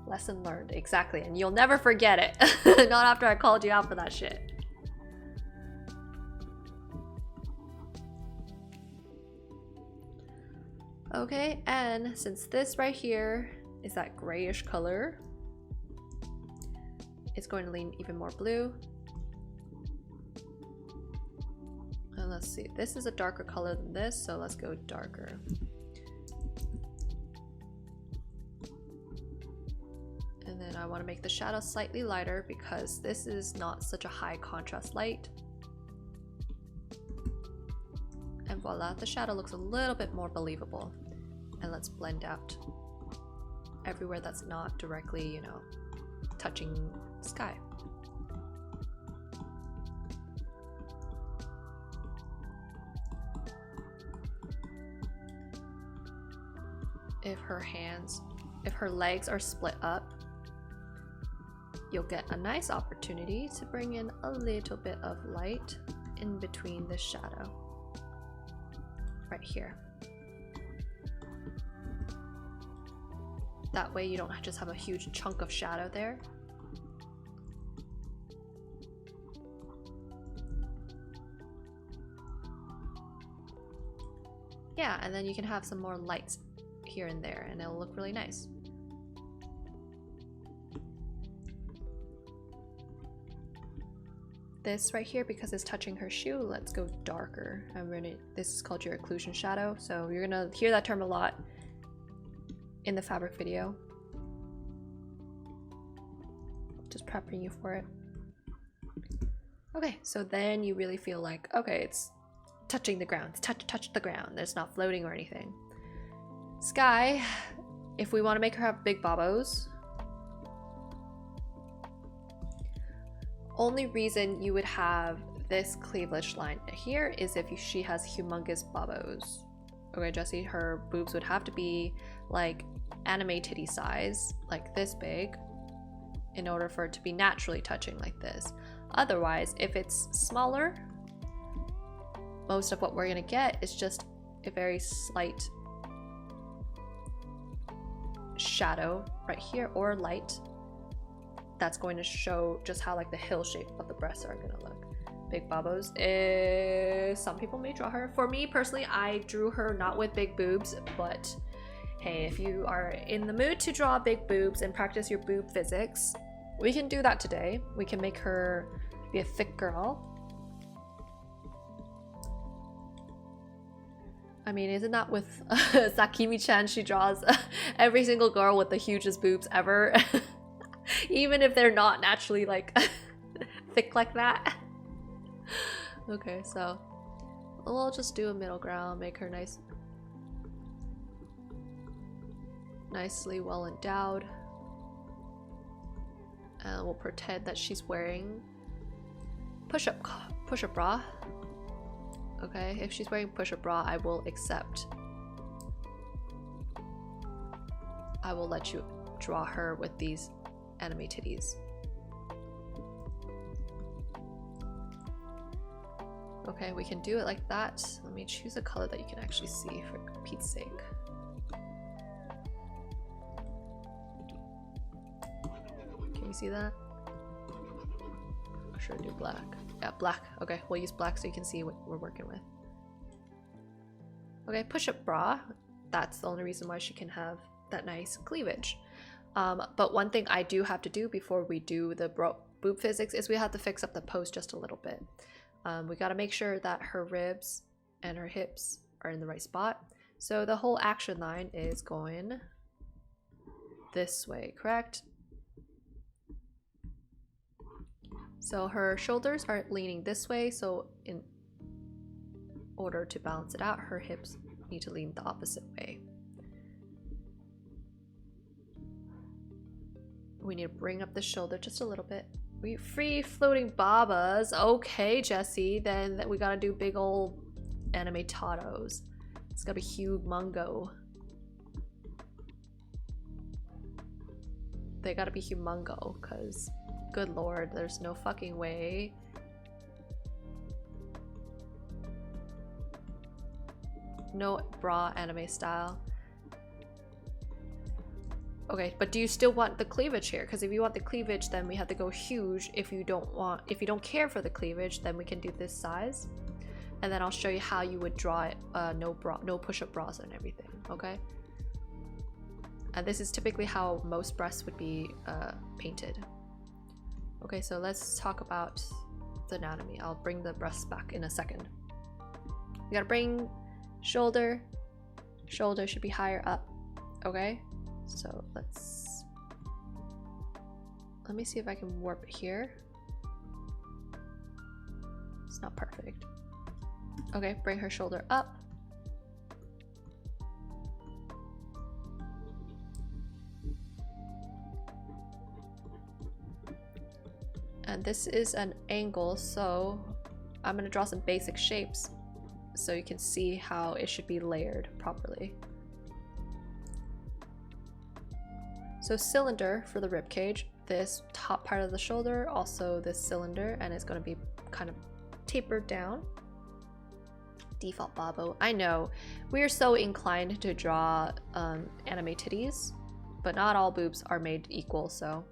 Lesson learned, exactly, and you'll never forget it. Not after I called you out for that shit. Okay, and since this right here is that grayish color, it's going to lean even more blue. And let's see, this is a darker color than this, so let's go darker. And then I want to make the shadow slightly lighter because this is not such a high contrast light. And voila, the shadow looks a little bit more believable. And let's blend out everywhere that's not directly, you know, touching sky. If her legs are split up, you'll get a nice opportunity to bring in a little bit of light in between the shadow. Right here. That way you don't just have a huge chunk of shadow there. Yeah, and then you can have some more lights here and there and it'll look really nice. This right here, because it's touching her shoe, let's go darker. This is called your occlusion shadow, so you're gonna hear that term a lot in the fabric video. Just prepping you for it. Okay, so then you really feel like, okay, it's touching the ground. It's touch the ground. It's not floating or anything. Sky, if we want to make her have big bobos, only reason you would have this cleavage line here is if she has humongous bobos. Okay, Jessie, her boobs would have to be like anime titty size, like this big, in order for it to be naturally touching like this. Otherwise, if it's smaller, most of what we're gonna get is just a very slight shadow right here, or light, that's going to show just how like the hill shape of the breasts are gonna look. Big bobos, some people may draw her. For me personally, I drew her not with big boobs, but hey, if you are in the mood to draw big boobs and practice your boob physics, we can do that today. We can make her be a thick girl. I mean, isn't that with Sakimi-chan? She draws every single girl with the hugest boobs ever. Even if they're not naturally like thick like that. Okay, so we'll just do a middle ground, make her nicely well endowed. And we'll pretend that she's wearing push-up bra. Okay, if she's wearing push-up bra, I will accept. I will let you draw her with these anime titties. Okay, we can do it like that. Let me choose a color that you can actually see for Pete's sake. Can you see that? Sure, do black. Yeah, black. Okay, we'll use black so you can see what we're working with. Okay, push-up bra. That's the only reason why she can have that nice cleavage. But one thing I do have to do before we do the boob physics is we have to fix up the pose just a little bit. We got to make sure that her ribs and her hips are in the right spot. So the whole action line is going this way, correct? So her shoulders are leaning this way, so in order to balance it out, her hips need to lean the opposite way. We need to bring up the shoulder just a little bit. We free floating babas. Okay, Jessie, then we gotta do big old anime tatos. It's gotta be humongo. They gotta be humongo, cause good lord, there's no fucking way. No bra anime style. Okay, but do you still want the cleavage here? Because if you want the cleavage, then we have to go huge. If you don't care for the cleavage, then we can do this size. And then I'll show you how you would draw it, no push-up bras and everything, okay? And this is typically how most breasts would be painted. Okay, so let's talk about the anatomy. I'll bring the breasts back in a second. You gotta bring shoulder should be higher up, okay? So let me see if I can warp it here. It's not perfect. Okay, bring her shoulder up. And this is an angle, so I'm gonna draw some basic shapes so you can see how it should be layered properly. So cylinder for the rib cage, this top part of the shoulder, also this cylinder, and it's going to be kind of tapered down. Default babo. I know, we are so inclined to draw anime titties, but not all boobs are made equal, so.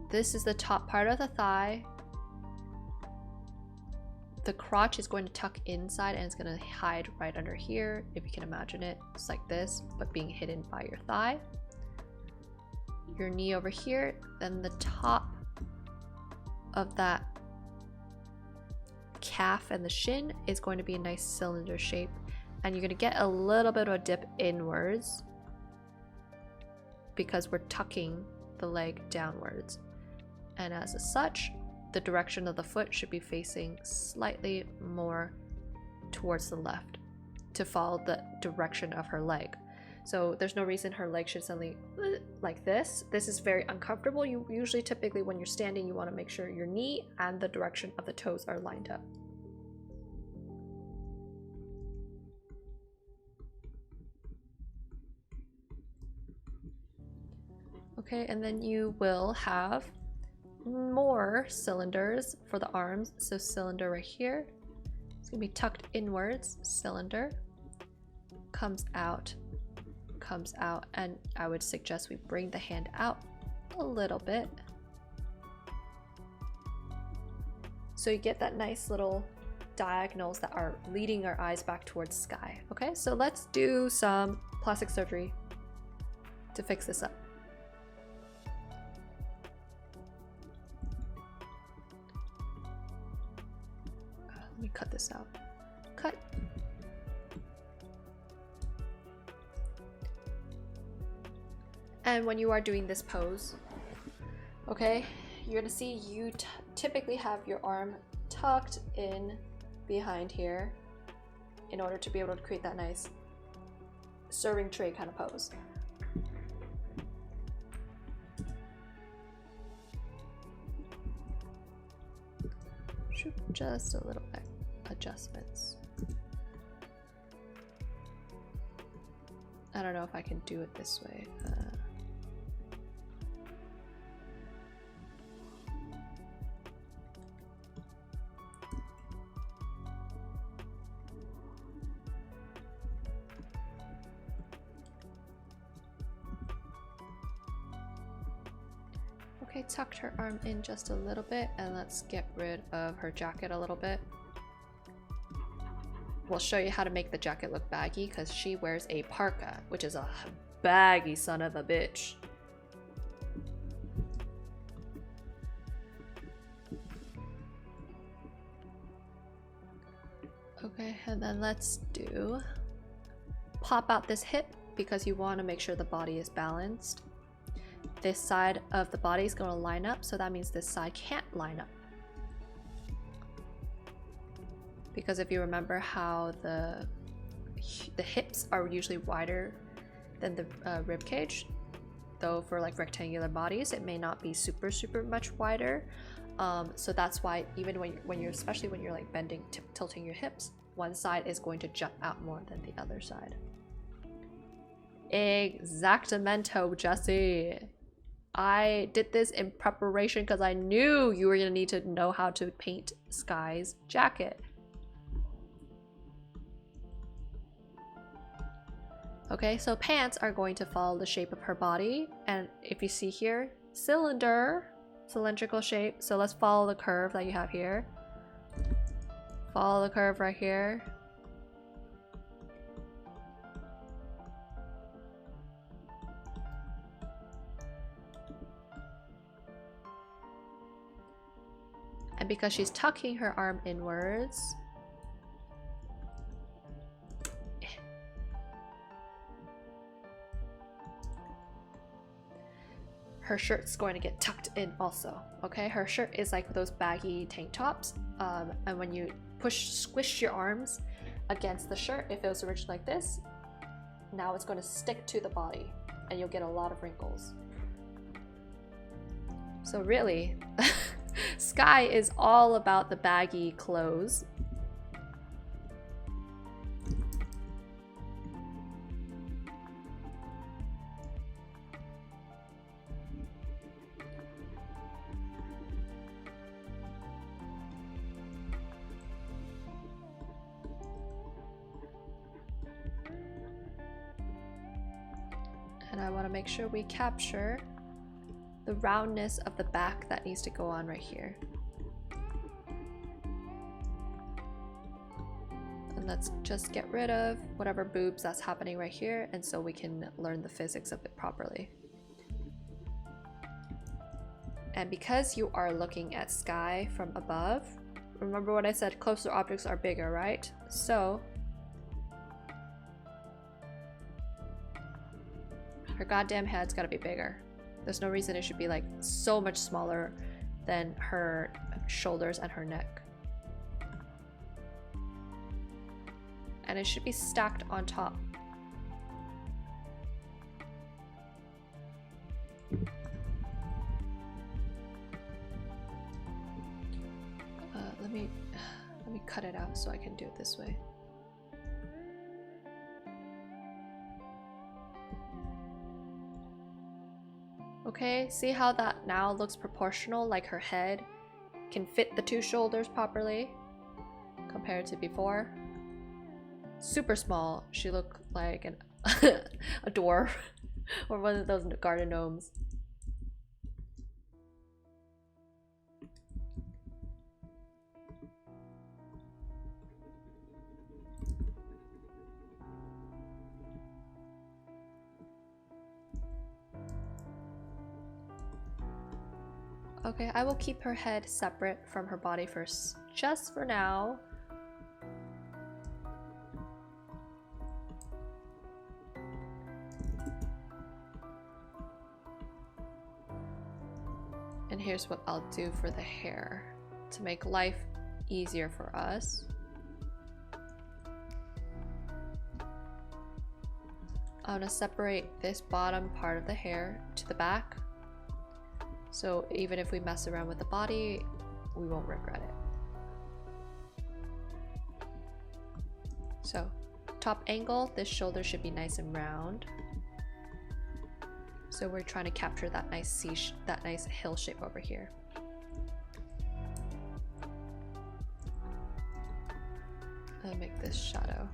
This is the top part of the thigh. The crotch is going to tuck inside and it's going to hide right under here, if you can imagine it. It's like this, but being hidden by your thigh. Your knee over here, then the top of that calf and the shin is going to be a nice cylinder shape, and you're going to get a little bit of a dip inwards because we're tucking the leg downwards. And as such, the direction of the foot should be facing slightly more towards the left to follow the direction of her leg. So there's no reason her leg should suddenly like this. This is very uncomfortable. You usually, typically when you're standing, you want to make sure your knee and the direction of the toes are lined up. Okay, and then you will have more cylinders for the arms. So cylinder right here, it's gonna be tucked inwards, cylinder, comes out, and I would suggest we bring the hand out a little bit so you get that nice little diagonals that are leading our eyes back towards sky. Okay, so let's do some plastic surgery to fix this up. Let me cut this out. Cut. And when you are doing this pose, okay, you're gonna see you typically have your arm tucked in behind here in order to be able to create that nice serving tray kind of pose. Just a little bit adjustments. I don't know if I can do it this way. Okay, tucked her arm in just a little bit, and let's get rid of her jacket a little bit. We'll show you how to make the jacket look baggy because she wears a parka, which is a baggy son of a bitch. Okay, and then let's do pop out this hip because you want to make sure the body is balanced. This side of the body is going to line up, so that means this side can't line up. Because if you remember how the hips are usually wider than the rib cage, though for like rectangular bodies it may not be super much wider. So that's why even when you're especially when you're like bending, tilting your hips, one side is going to jut out more than the other side. Exactamento, Jesse. I did this in preparation because I knew you were gonna need to know how to paint Sky's jacket. Okay, so pants are going to follow the shape of her body, and if you see here, cylindrical shape. So let's follow the curve that you have here. Follow the curve right here. And because she's tucking her arm inwards, her shirt's going to get tucked in also. Okay, her shirt is like those baggy tank tops, and when you squish your arms against the shirt, if it was originally like this, now it's going to stick to the body and you'll get a lot of wrinkles. So really Sky is all about the baggy clothes. And I want to make sure we capture the roundness of the back that needs to go on right here. And let's just get rid of whatever boobs that's happening right here, and so we can learn the physics of it properly. And because you are looking at Sky from above, remember what I said, closer objects are bigger, right? So her goddamn head's gotta be bigger. There's no reason it should be like so much smaller than her shoulders and her neck. And it should be stacked on top. Let me cut it out so I can do it this way. Okay, see how that now looks proportional, like her head can fit the two shoulders properly compared to before. Super small. She looked like a dwarf or one of those garden gnomes. Okay, I will keep her head separate from her body first, just for now. And here's what I'll do for the hair to make life easier for us. I'm gonna separate this bottom part of the hair to the back. So even if we mess around with the body, we won't regret it. So top angle, this shoulder should be nice and round. So we're trying to capture that nice hill shape over here. I'll make this shadow.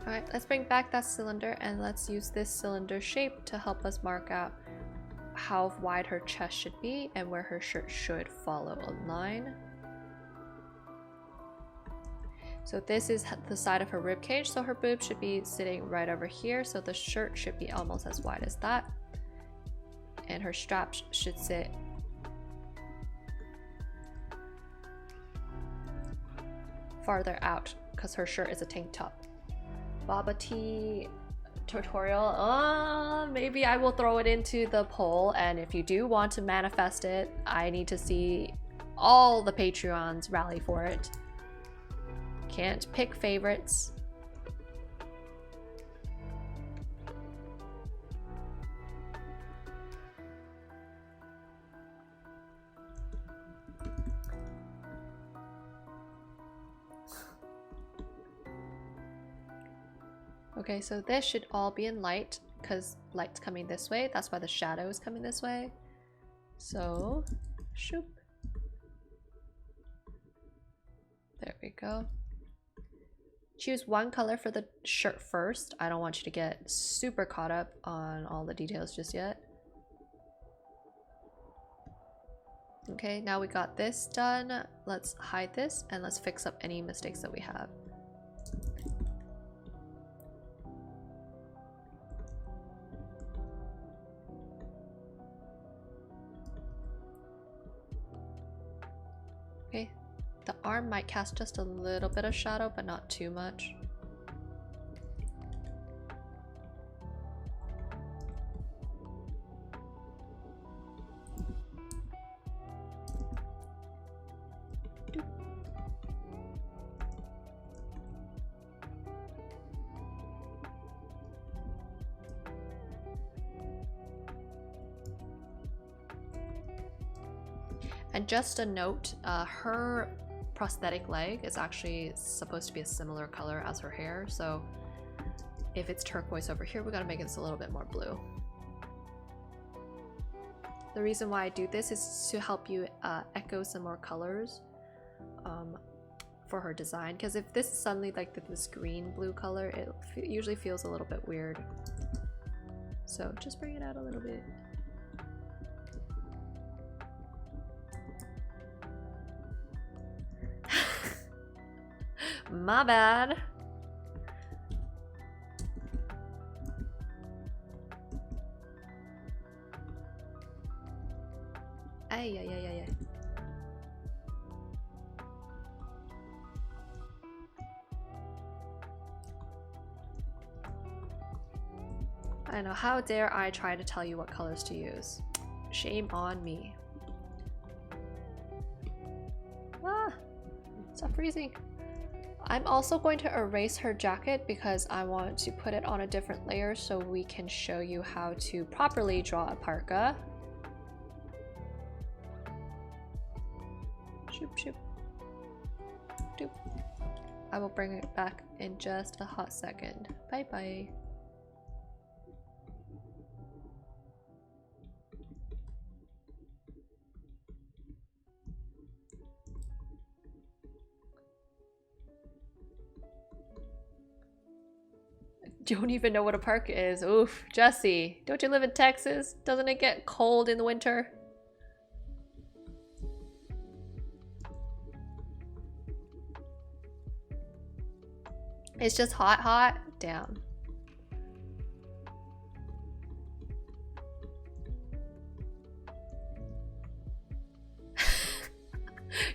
Alright, let's bring back that cylinder and let's use this cylinder shape to help us mark out how wide her chest should be and where her shirt should follow a line. So this is the side of her rib cage, so her boob should be sitting right over here, so the shirt should be almost as wide as that. And her straps should sit farther out because her shirt is a tank top. Baba tea tutorial. Maybe I will throw it into the poll, and if you do want to manifest it, I need to see all the Patreons rally for it. Can't pick favorites. Okay, so this should all be in light because light's coming this way. That's why the shadow is coming this way. So, shoop. There we go. Choose one color for the shirt first. I don't want you to get super caught up on all the details just yet. Okay, now we got this done. Let's hide this and let's fix up any mistakes that we have. Okay, the arm might cast just a little bit of shadow, but not too much. And just a note, her prosthetic leg is actually supposed to be a similar color as her hair, so if it's turquoise over here, we gotta make it a little bit more blue. The reason why I do this is to help you echo some more colors for her design, because if this is suddenly like this green-blue color, it usually feels a little bit weird. So just bring it out a little bit. My bad. Ay, ay, ay, ay, ay. I know, how dare I try to tell you what colors to use. Shame on me. Ah, stop freezing. I'm also going to erase her jacket because I want to put it on a different layer so we can show you how to properly draw a parka. Shoop, shoop. Doop. I will bring it back in just a hot second. Bye bye. Don't even know what a parka is. Oof, Jesse, don't you live in Texas? Doesn't it get cold in the winter? It's just hot, hot? Damn.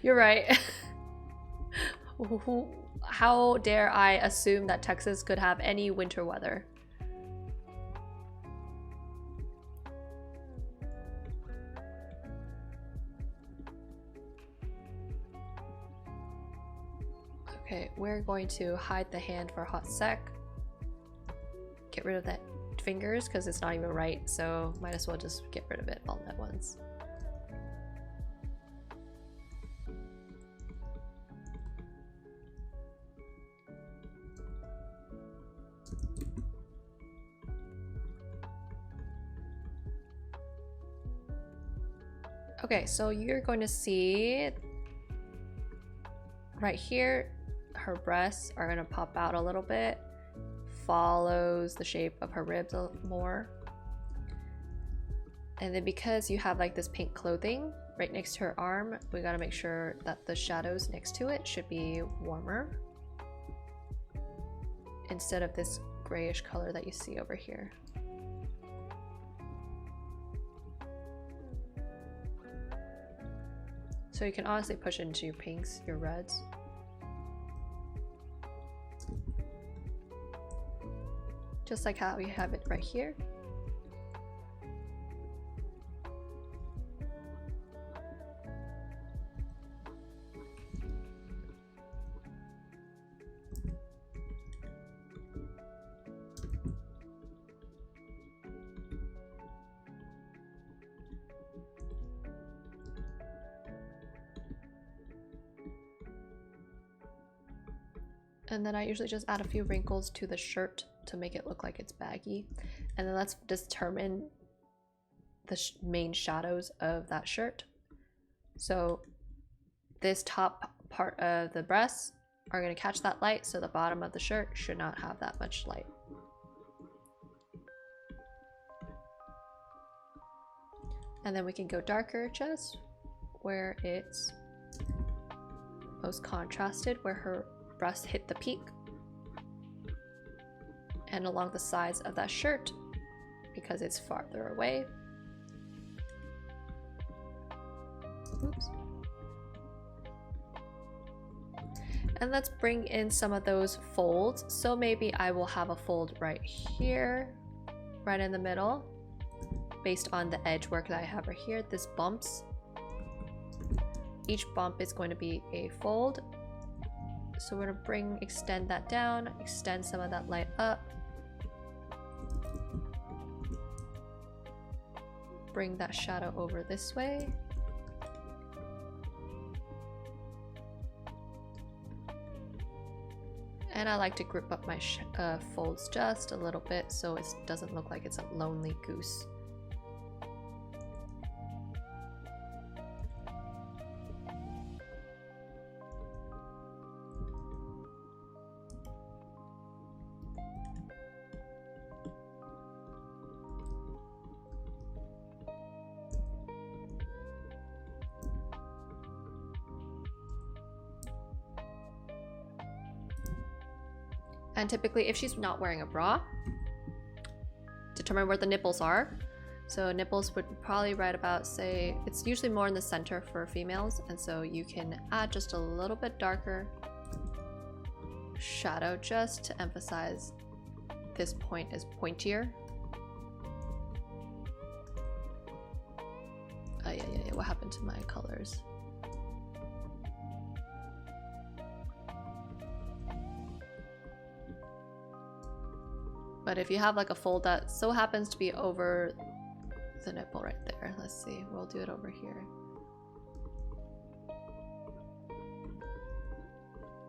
You're right. How dare I assume that Texas could have any winter weather? Okay, we're going to hide the hand for a hot sec. Get rid of that fingers because it's not even right, so might as well just get rid of it all at once. Okay, so you're going to see right here, her breasts are going to pop out a little bit, follows the shape of her ribs more. And then because you have like this pink clothing right next to her arm, we got to make sure that the shadows next to it should be warmer. instead of this grayish color that you see over here. So you can honestly push into your pinks, your reds. Just like how we have it right here. And then I usually just add a few wrinkles to the shirt to make it look like it's baggy. And then let's determine the main shadows of that shirt. So this top part of the breasts are going to catch that light, so the bottom of the shirt should not have that much light. And then we can go darker just where it's most contrasted, where her breasts hit the peak, and along the sides of that shirt because it's farther away. Oops. And let's bring in some of those folds. So maybe I will have a fold right here, right in the middle, based on the edge work that I have right here. This bumps. Each bump is going to be a fold. So we're gonna extend that down, extend some of that light up. Bring that shadow over this way. And I like to group up my folds just a little bit so it doesn't look like it's a lonely goose. And typically, if she's not wearing a bra, determine where the nipples are. So nipples would probably right about, say, it's usually more in the center for females, and so you can add just a little bit darker shadow just to emphasize this point is pointier. Oh yeah, what happened to my colors? But if you have like a fold that so happens to be over the nipple right there, let's see, we'll do it over here.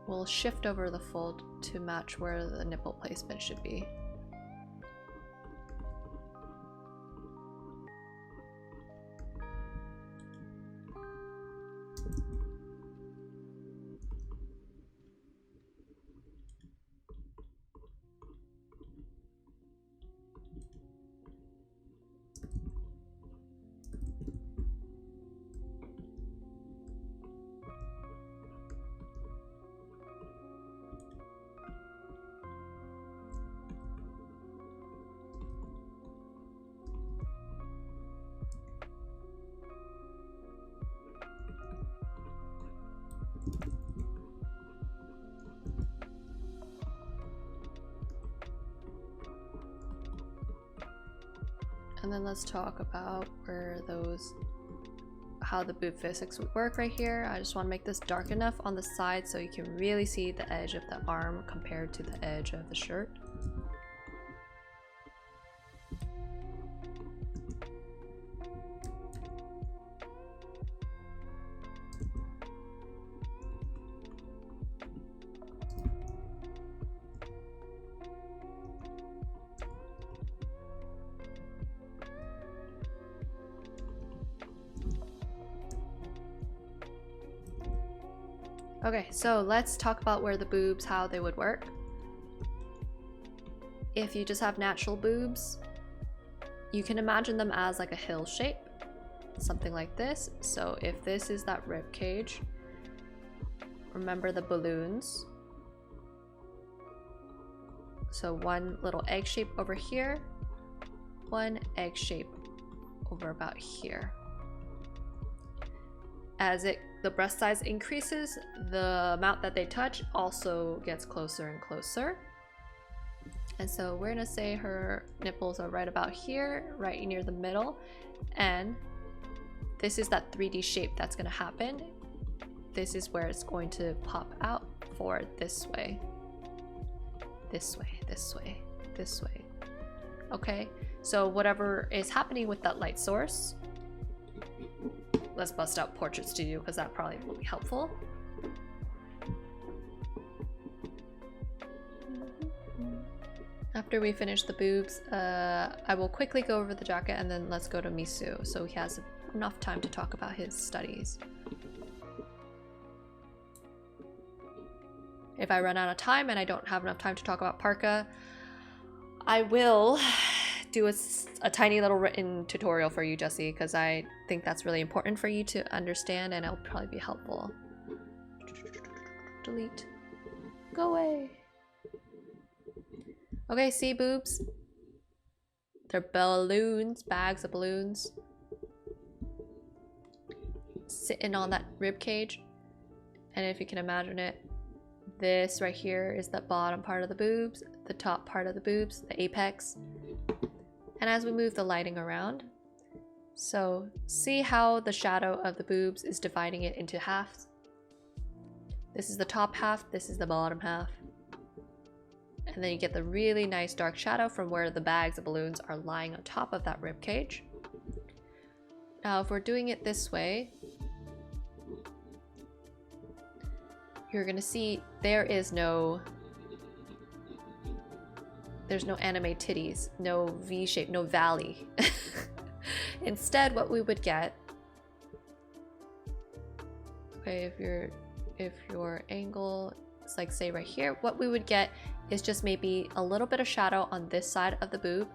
We'll shift over the fold to match where the nipple placement should be. And then let's talk about how the boob physics would work right here. I just want to make this dark enough on the side so you can really see the edge of the arm compared to the edge of the shirt. Okay, so let's talk about where the boobs, how they would work. If you just have natural boobs, you can imagine them as like a hill shape, something like this. So if this is that rib cage, remember the balloons. So one little egg shape over here, one egg shape over about here. As the breast size increases, the amount that they touch also gets closer and closer. And so we're gonna say her nipples are right about here, right near the middle. And this is that 3D shape that's gonna happen. This is where it's going to pop out for this way. This way, this way, this way. Okay, so whatever is happening with that light source, let's bust out Portrait Studio because that probably will be helpful. After we finish the boobs, I will quickly go over the jacket and then let's go to Misu so he has enough time to talk about his studies. If I run out of time and I don't have enough time to talk about parka, I will do a tiny little written tutorial for you, Jessie, because I think that's really important for you to understand and it'll probably be helpful. Delete. Go away. Okay, see boobs? They're balloons, bags of balloons. Sitting on that rib cage. And if you can imagine it, this right here is the bottom part of the boobs, the top part of the boobs, the apex. And as we move the lighting around, so see how the shadow of the boobs is dividing it into halves? This is the top half, this is the bottom half. And then you get the really nice dark shadow from where the bags of balloons are lying on top of that rib cage. Now, if we're doing it this way, you're gonna see there's no anime titties, no V shape, no valley. Instead, what we would get, okay, if your angle is like say right here, what we would get is just maybe a little bit of shadow on this side of the boob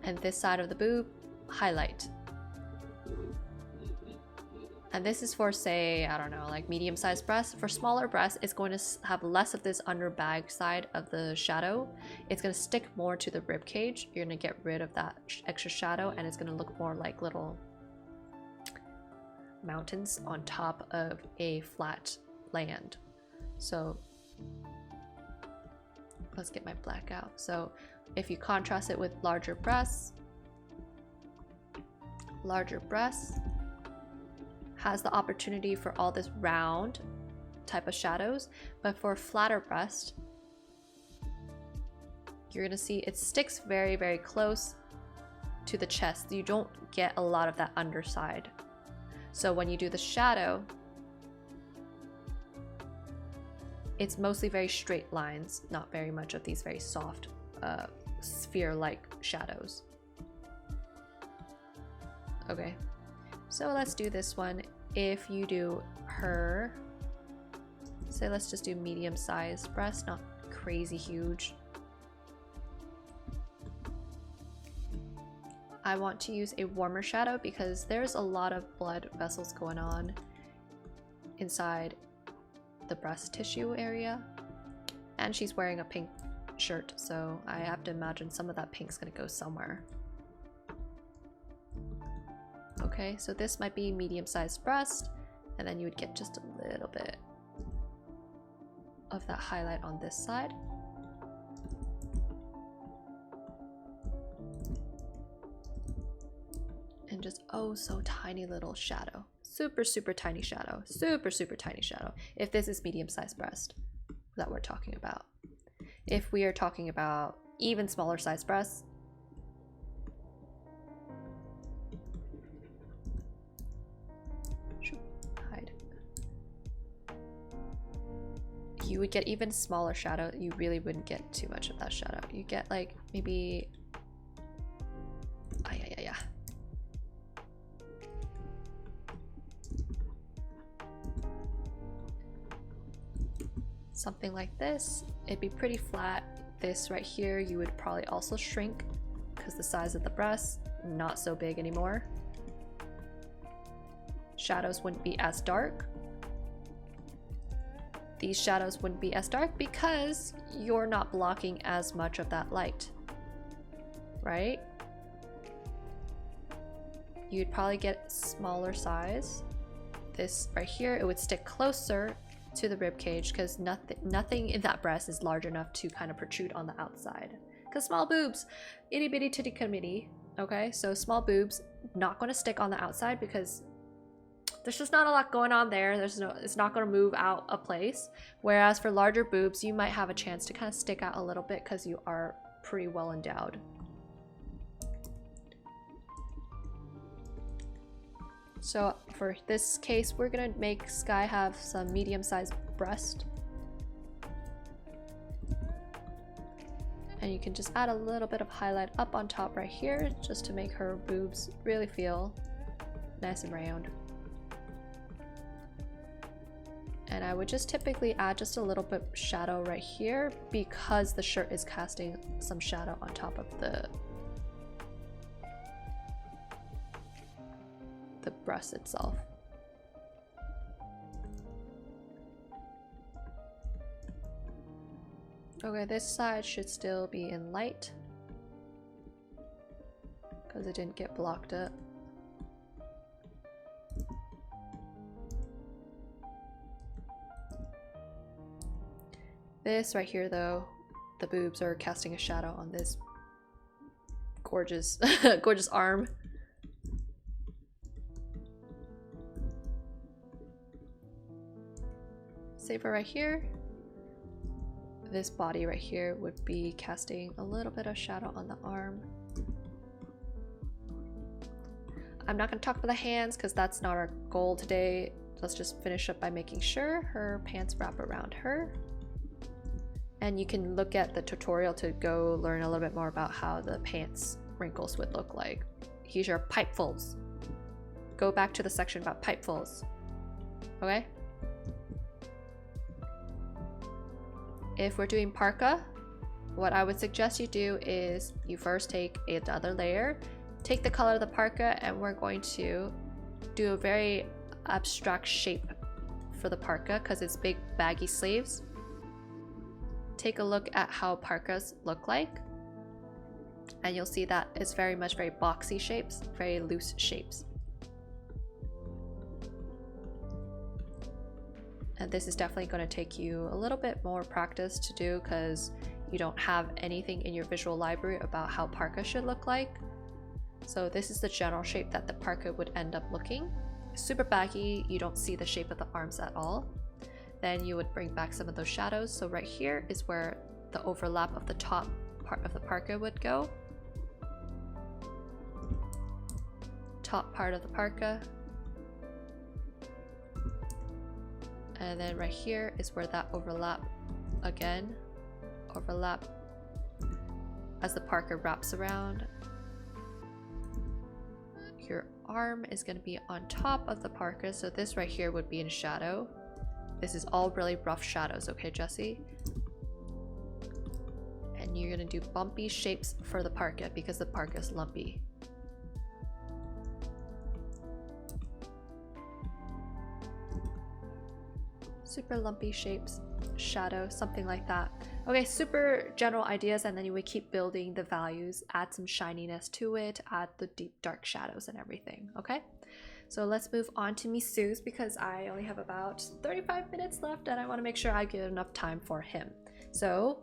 and this side of the boob highlight. And this is for, say, I don't know, like medium-sized breasts. For smaller breasts, it's going to have less of this under bag side of the shadow. It's going to stick more to the rib cage. You're going to get rid of that extra shadow and it's going to look more like little mountains on top of a flat land. So let's get my black out. So if you contrast it with larger breasts has the opportunity for all this round type of shadows, but for a flatter breast, you're gonna see it sticks very, very close to the chest. You don't get a lot of that underside. So when you do the shadow, it's mostly very straight lines, not very much of these very soft sphere-like shadows. Okay. So let's do this one. If you do her, say let's just do medium-sized breast, not crazy huge. I want to use a warmer shadow because there's a lot of blood vessels going on inside the breast tissue area. And she's wearing a pink shirt, so I have to imagine some of that pink's gonna go somewhere. Okay, so this might be medium-sized breast, and then you would get just a little bit of that highlight on this side. And just oh so tiny little shadow. Super, super tiny shadow. Super, super tiny shadow. If this is medium-sized breast that we're talking about. If we are talking about even smaller sized breasts, you would get even smaller shadow. You really wouldn't get too much of that shadow. You get like maybe something like this. It'd be pretty flat. This right here you would probably also shrink because the size of the breast not so big anymore. Shadows wouldn't be as dark. these shadows wouldn't be as dark because you're not blocking as much of that light, right? You'd probably get smaller size. This right here, it would stick closer to the rib cage because nothing in that breast is large enough to kind of protrude on the outside. Because small boobs, itty bitty titty committee. Okay, so small boobs not going to stick on the outside because there's just not a lot going on there. It's not going to move out of place. Whereas for larger boobs, you might have a chance to kind of stick out a little bit because you are pretty well endowed. So for this case, we're gonna make Sky have some medium-sized breast. And you can just add a little bit of highlight up on top right here, just to make her boobs really feel nice and round. And I would just typically add just a little bit shadow right here because the shirt is casting some shadow on top of the breast itself. Okay, this side should still be in light because it didn't get blocked up. This right here though, the boobs are casting a shadow on this gorgeous gorgeous arm. Save her right here. This body right here would be casting a little bit of shadow on the arm. I'm not going to talk about the hands because that's not our goal today. Let's just finish up by making sure her pants wrap around her. And you can look at the tutorial to go learn a little bit more about how the pants wrinkles would look like. Here's your pipefulls. Go back to the section about pipefulls. Okay? If we're doing parka, what I would suggest you do is you first take another layer, take the color of the parka, and we're going to do a very abstract shape for the parka because it's big baggy sleeves. Take a look at how parkas look like, and you'll see that it's very much very boxy shapes, very loose shapes. And this is definitely going to take you a little bit more practice to do because you don't have anything in your visual library about how parka should look like. So this is the general shape that the parka would end up looking. Super baggy, you don't see the shape of the arms at all. Then you would bring back some of those shadows. So right here is where the overlap of the top part of the parka would go. Top part of the parka. And then right here is where that overlap again. Overlap as the parka wraps around. Your arm is going to be on top of the parka, so this right here would be in shadow. This is all really rough shadows, okay, Jesse? And you're going to do bumpy shapes for the parka because the parka is lumpy. Super lumpy shapes, shadow, something like that. Okay, super general ideas, and then you would keep building the values, add some shininess to it, add the deep dark shadows and everything, okay? So let's move on to Misu's because I only have about 35 minutes left and I want to make sure I give enough time for him. So,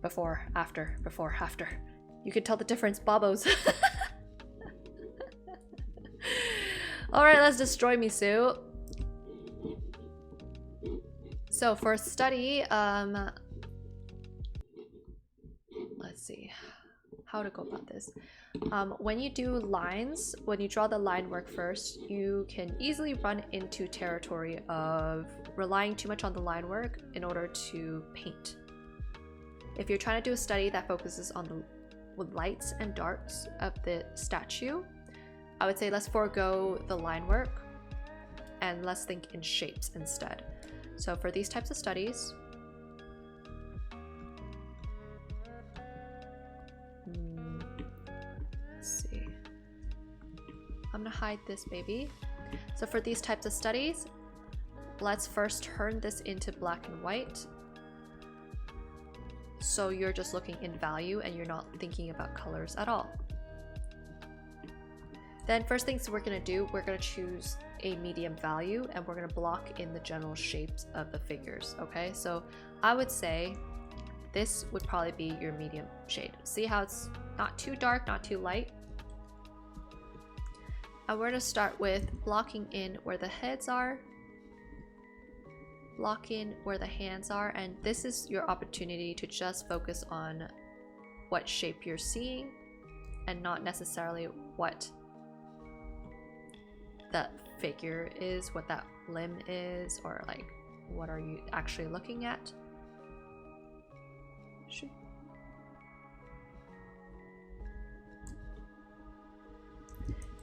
before, after. You can tell the difference, Bobos. Alright, let's destroy Misu. So for study, let's see how to go about this. When you do lines, when you draw the line work first, you can easily run into territory of relying too much on the line work in order to paint. If you're trying to do a study that focuses on the lights and darks of the statue, I would say let's forego the line work and let's think in shapes instead. So for these types of studies, let's see. I'm gonna hide this baby. So for these types of studies, let's first turn this into black and white. So you're just looking in value and you're not thinking about colors at all. Then first things we're gonna do, we're gonna choose a medium value and we're gonna block in the general shapes of the figures, okay? So I would say this would probably be your medium shade. See how it's not too dark, not too light? And we're gonna start with blocking in where the heads are, block in where the hands are, and this is your opportunity to just focus on what shape you're seeing and not necessarily what that figure is, what that limb is, or like what are you actually looking at.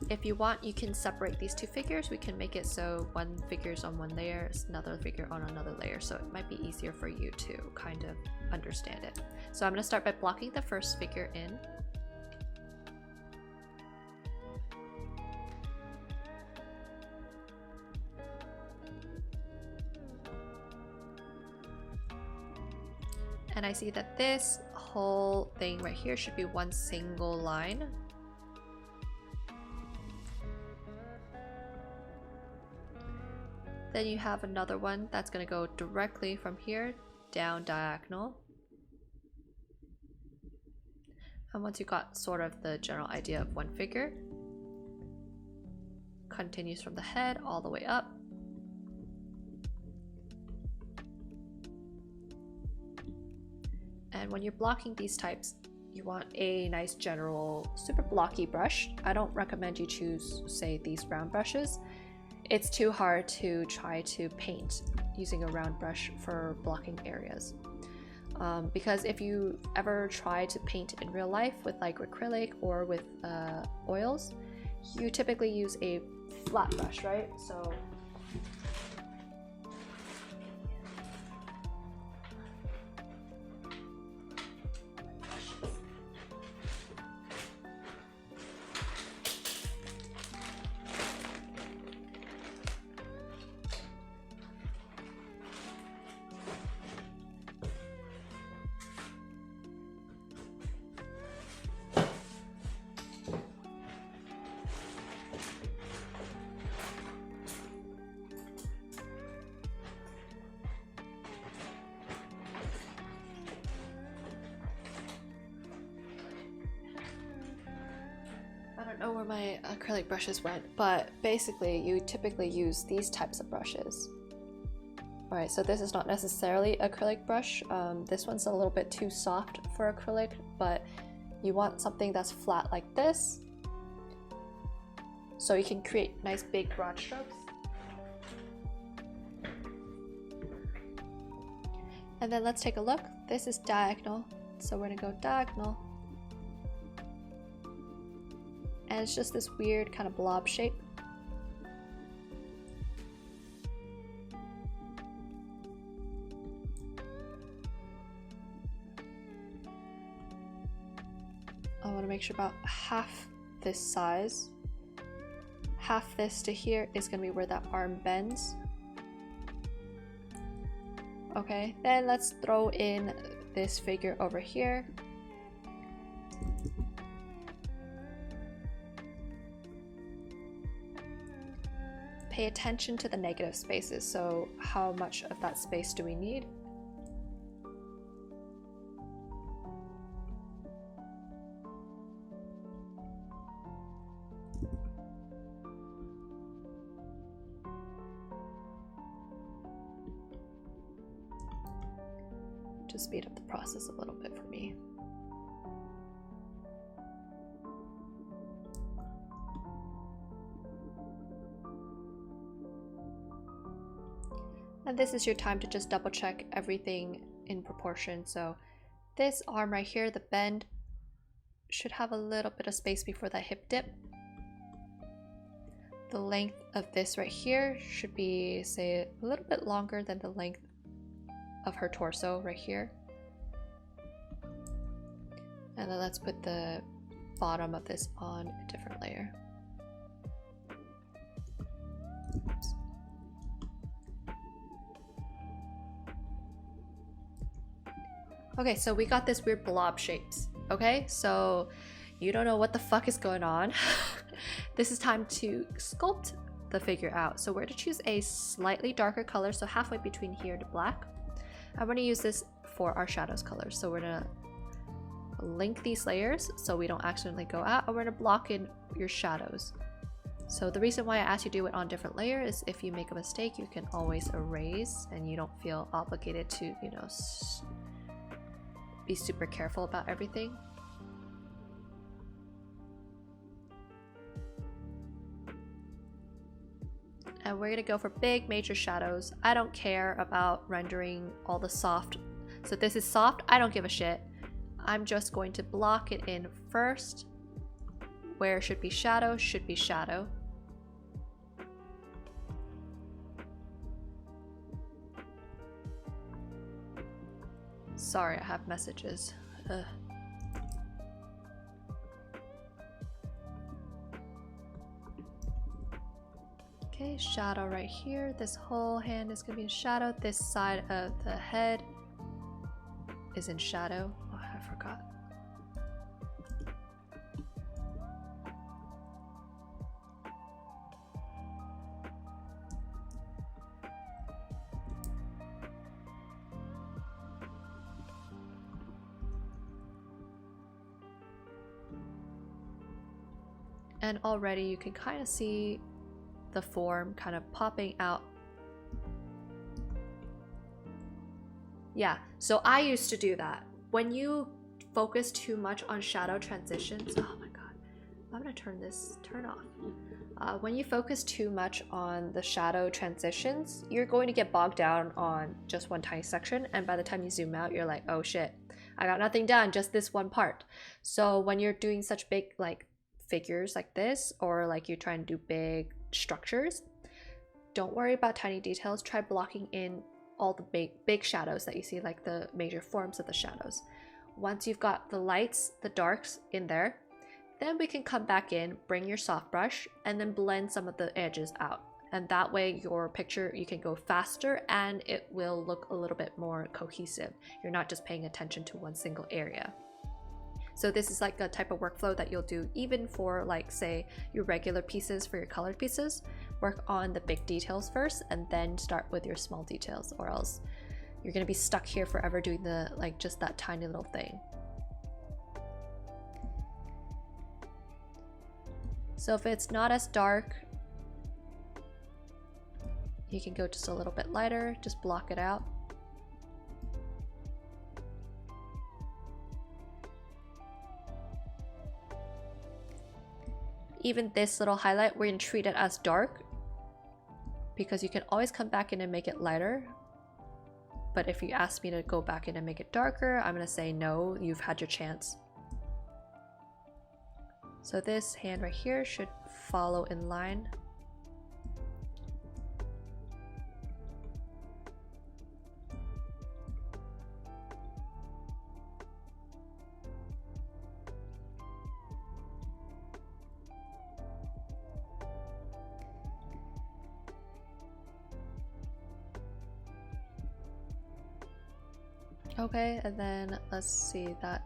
If you want, you can separate these two figures. We can make it so one figure's on one layer, another figure on another layer, so it might be easier for you to kind of understand it. So I'm going to start by blocking the first figure in. And I see that this whole thing right here should be one single line. Then you have another one that's going to go directly from here down diagonal. And once you got sort of the general idea of one figure, continues from the head all the way up. And when you're blocking these types, you want a nice general super blocky brush. I don't recommend you choose, say, these round brushes. It's too hard to try to paint using a round brush for blocking areas. Because if you ever try to paint in real life with like acrylic or with oils, you typically use a flat brush, right? So know where my acrylic brushes went, but basically you typically use these types of brushes. Alright, so this is not necessarily acrylic brush. This one's a little bit too soft for acrylic, but you want something that's flat like this, so you can create nice big broad strokes. And then let's take a look. This is diagonal, so we're gonna go diagonal. And it's just this weird kind of blob shape. I want to make sure about half this size. Half this to here is going to be where that arm bends. Okay, then let's throw in this figure over here. Pay attention to the negative spaces. So how much of that space do we need? To speed up the process a little bit for me. And this is your time to just double check everything in proportion. So this arm right here, the bend, should have a little bit of space before that hip dip. The length of this right here should be, say, a little bit longer than the length of her torso right here. And then let's put the bottom of this on a different layer. Oops. Okay, so we got this weird blob shapes. Okay, so you don't know what the fuck is going on. This is time to sculpt the figure out. So we're going to choose a slightly darker color, so halfway between here to black. I'm going to use this for our shadows colors. So we're going to link these layers so we don't accidentally go out, and we're going to block in your shadows. So the reason why I asked you to do it on different layers is if you make a mistake, you can always erase and you don't feel obligated to, you know, be super careful about everything. And we're gonna go for big major shadows. I don't care about rendering all the soft. So this is soft, I don't give a shit. I'm just going to block it in first. Where should be shadow, should be shadow. Sorry, I have messages. Ugh. Okay, shadow right here. This whole hand is gonna be in shadow. This side of the head is in shadow. Oh, I forgot. And already you can kind of see the form kind of popping out. Yeah, so I used to do that. When you focus too much on shadow transitions, oh my god, I'm gonna turn off. When you focus too much on the shadow transitions, you're going to get bogged down on just one tiny section, and by the time you zoom out, you're like, oh shit, I got nothing done, just this one part. So when you're doing such big like figures like this, or like you're trying to do big structures, don't worry about tiny details. Try blocking in all the big shadows that you see, like the major forms of the shadows. Once you've got the lights, the darks in there, then we can come back in, bring your soft brush, and then blend some of the edges out. And that way your picture, you can go faster and it will look a little bit more cohesive. You're not just paying attention to one single area. So this is like a type of workflow that you'll do even for, like, say your regular pieces for your colored pieces. Work on the big details first and then start with your small details, or else you're gonna be stuck here forever doing the, like, just that tiny little thing. So if it's not as dark, you can go just a little bit lighter, just block it out. Even this little highlight, we're gonna treat it as dark because you can always come back in and make it lighter. But if you ask me to go back in and make it darker, I'm gonna say no, you've had your chance. So this hand right here should follow in line. Okay, and then let's see that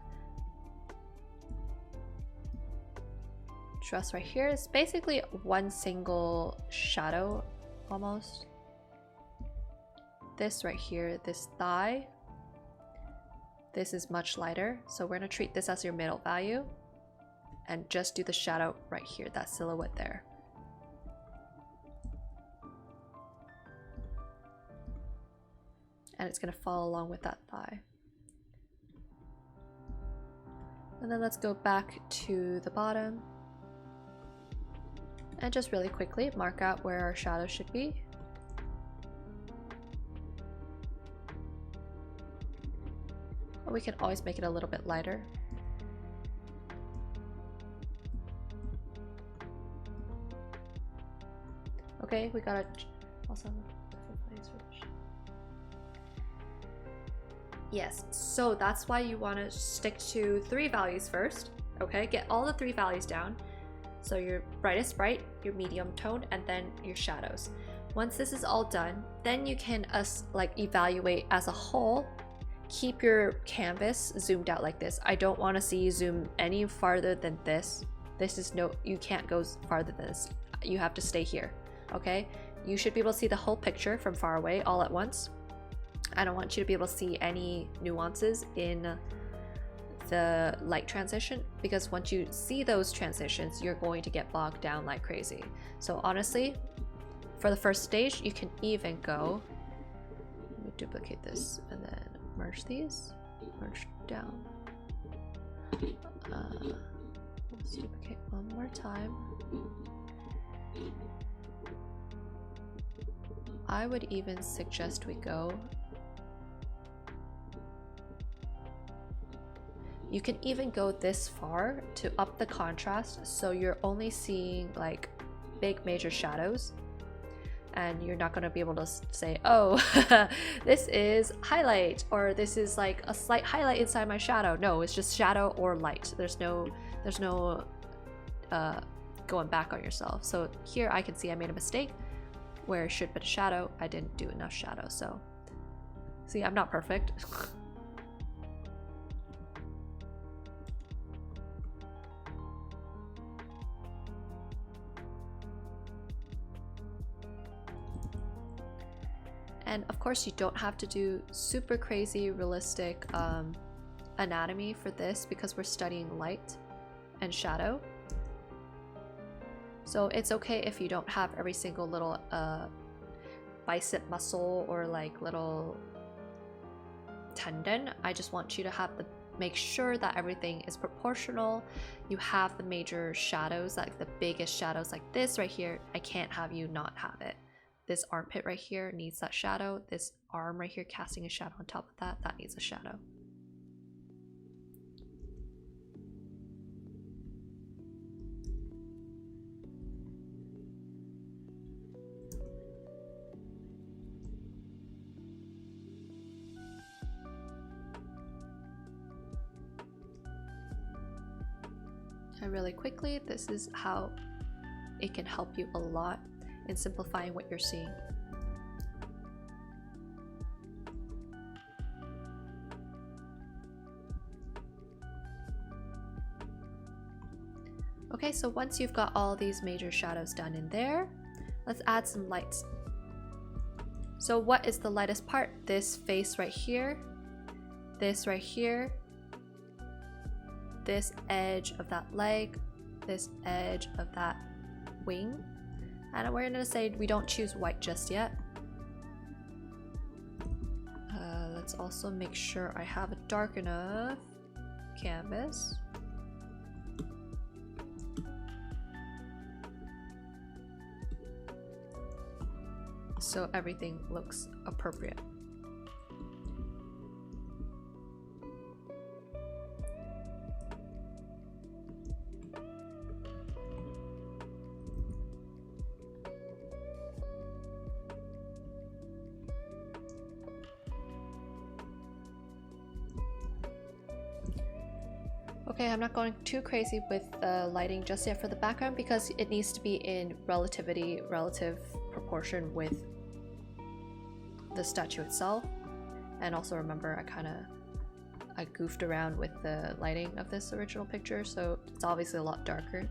dress right here is basically one single shadow almost. This right here, this thigh, this is much lighter, so we're gonna treat this as your middle value and just do the shadow right here, that silhouette there. And it's gonna follow along with that thigh. And then let's go back to the bottom and just really quickly mark out where our shadow should be. Or we can always make it a little bit lighter. Okay, we got also yes, so that's why you want to stick to 3 values first. Okay, get all the 3 values down. So your brightest bright, your medium tone, and then your shadows. Once this is all done, then you can like evaluate as a whole keep your canvas zoomed out like this. I don't want to see you zoom any farther than this. This is no, you can't go farther than this. You have to stay here, okay? You should be able to see the whole picture from far away all at once. I don't want you to be able to see any nuances in the light transition, because once you see those transitions, you're going to get bogged down like crazy. So honestly, for the first stage, you can even go, let me duplicate this and then merge these, merge down. Let's duplicate one more time. I would even suggest we go, you can even go this far to up the contrast, so you're only seeing like big major shadows, and you're not going to be able to say, oh, this is highlight, or this is like a slight highlight inside my shadow. No, it's just shadow or light. There's no going back on yourself. So here I can see I made a mistake. Where it should have been a shadow, I didn't do enough shadow. So see, I'm not perfect. And of course, you don't have to do super crazy realistic anatomy for this, because we're studying light and shadow. So it's okay if you don't have every single little bicep muscle or like little tendon. I just want you to have the, make sure that everything is proportional. You have the major shadows, like the biggest shadows like this right here. I can't have you not have it. This armpit right here needs that shadow. This arm right here casting a shadow on top of that, that needs a shadow. And really quickly, this is how it can help you a lot in simplifying what you're seeing. Okay, so once you've got all these major shadows done in there, let's add some lights. So what is the lightest part? This face right here, this right here, this edge of that leg, this edge of that wing. And we're gonna say we don't choose white just yet. Let's also make sure I have a dark enough canvas. So everything looks appropriate. Okay, I'm not going too crazy with the lighting just yet for the background, because it needs to be in relative proportion with the statue itself. And also remember, I goofed around with the lighting of this original picture, so it's obviously a lot darker.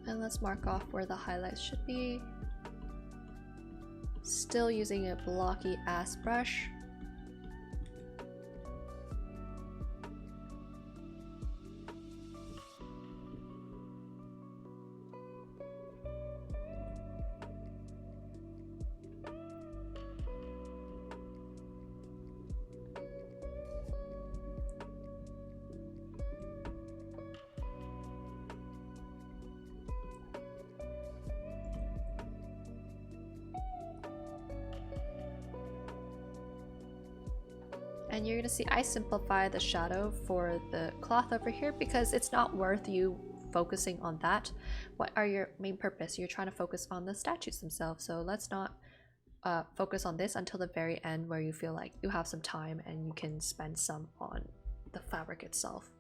And let's mark off where the highlights should be. Still using a blocky ass brush. And you're gonna see I simplify the shadow for the cloth over here, because it's not worth you focusing on that. What are your main purpose? You're trying to focus on the statues themselves, so let's not focus on this until the very end, where you feel like you have some time and you can spend some on the fabric itself.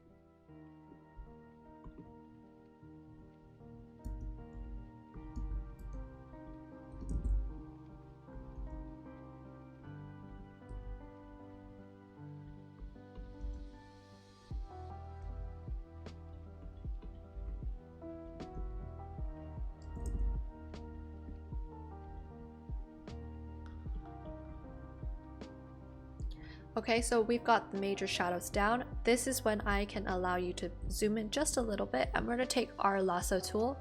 Okay, so we've got the major shadows down. This is when I can allow you to zoom in just a little bit. I'm going to take our lasso tool.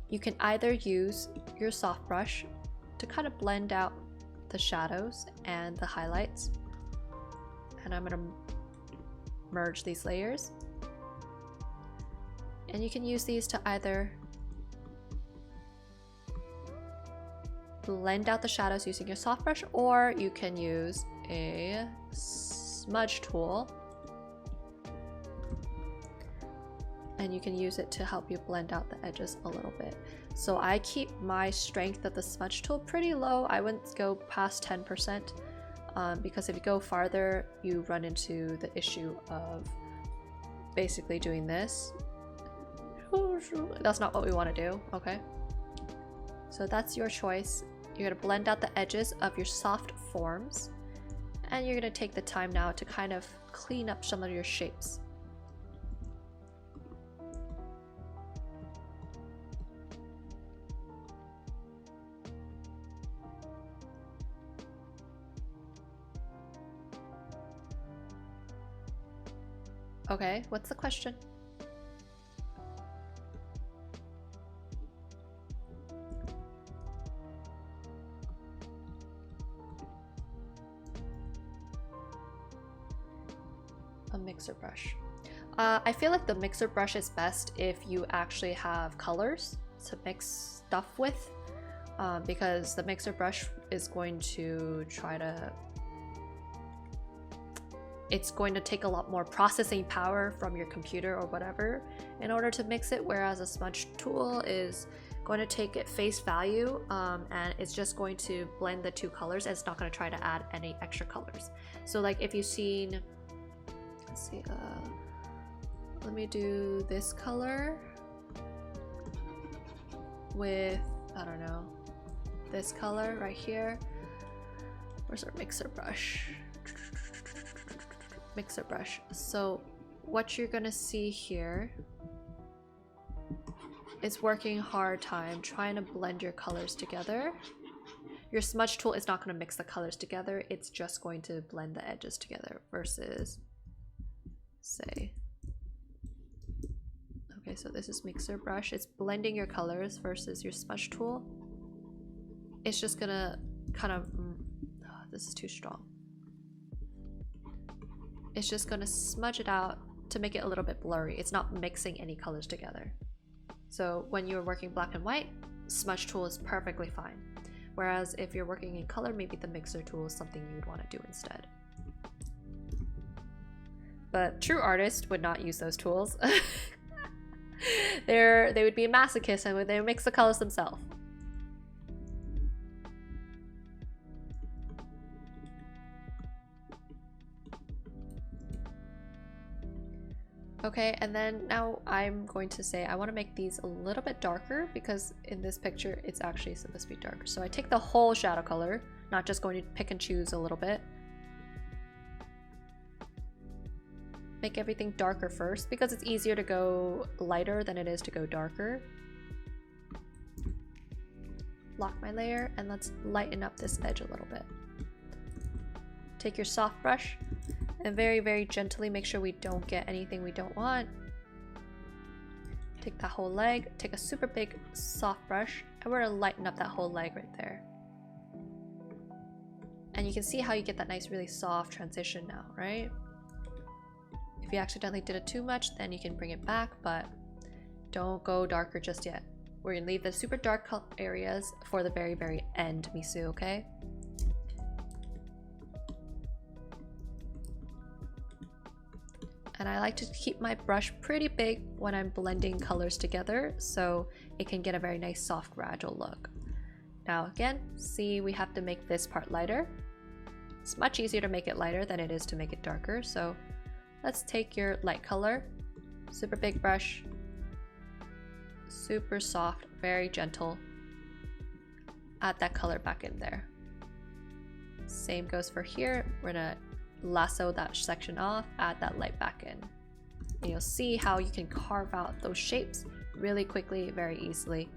You can either use your soft brush to kind of blend out the shadows and the highlights. And I'm going to merge these layers. And you can use these to either blend out the shadows using your soft brush, or you can use a smudge tool and you can use it to help you blend out the edges a little bit. So I keep my strength of the smudge tool pretty low. I wouldn't go past 10%, because if you go farther, you run into the issue of basically doing this. That's not what we want to do, okay? So that's your choice. You're going to blend out the edges of your soft forms, and you're going to take the time now to kind of clean up some of your shapes. Okay, what's the question? A mixer brush. I feel like the mixer brush is best if you actually have colors to mix stuff with, because the mixer brush is going to it's going to take a lot more processing power from your computer or whatever in order to mix it, whereas a smudge tool is going to take it face value, and it's just going to blend the two colors, and it's not going to try to add any extra colors. So like if you've seen, let's see, let me do this color with, I don't know, this color right here. Where's our mixer brush? Mixer brush. So what you're gonna see here is working hard time trying to blend your colors together. Your smudge tool is not going to mix the colors together, it's just going to blend the edges together, versus say, okay, so this is mixer brush, it's blending your colors, versus your smudge tool, it's just gonna kind of, this is too strong. It's just gonna smudge it out to make it a little bit blurry. It's not mixing any colors together. So when you're working black and white, smudge tool is perfectly fine. Whereas if you're working in color, maybe the mixer tool is something you would want to do instead. But true artists would not use those tools. They would be a masochist and they would mix the colors themselves. Okay, and then now I'm going to say I want to make these a little bit darker, because in this picture it's actually supposed to be darker. So I take the whole shadow color, not just going to pick and choose a little bit. Make everything darker first, because it's easier to go lighter than it is to go darker. Lock my layer, and let's lighten up this edge a little bit. Take your soft brush, and very, very gently make sure we don't get anything we don't want. Take that whole leg, take a super big soft brush, and we're gonna lighten up that whole leg right there. And you can see how you get that nice, really soft transition now, right? If you accidentally did it too much, then you can bring it back, but don't go darker just yet. We're gonna leave the super dark areas for the very, very end, Misu, okay? And I like to keep my brush pretty big when I'm blending colors together, so it can get a very nice soft gradual look. Now again, see, we have to make this part lighter. It's much easier to make it lighter than it is to make it darker, so let's take your light color, super big brush, super soft, very gentle, add that color back in there. Same goes for here, we're gonna lasso that section off, add that light back in. And you'll see how you can carve out those shapes really quickly, very easily,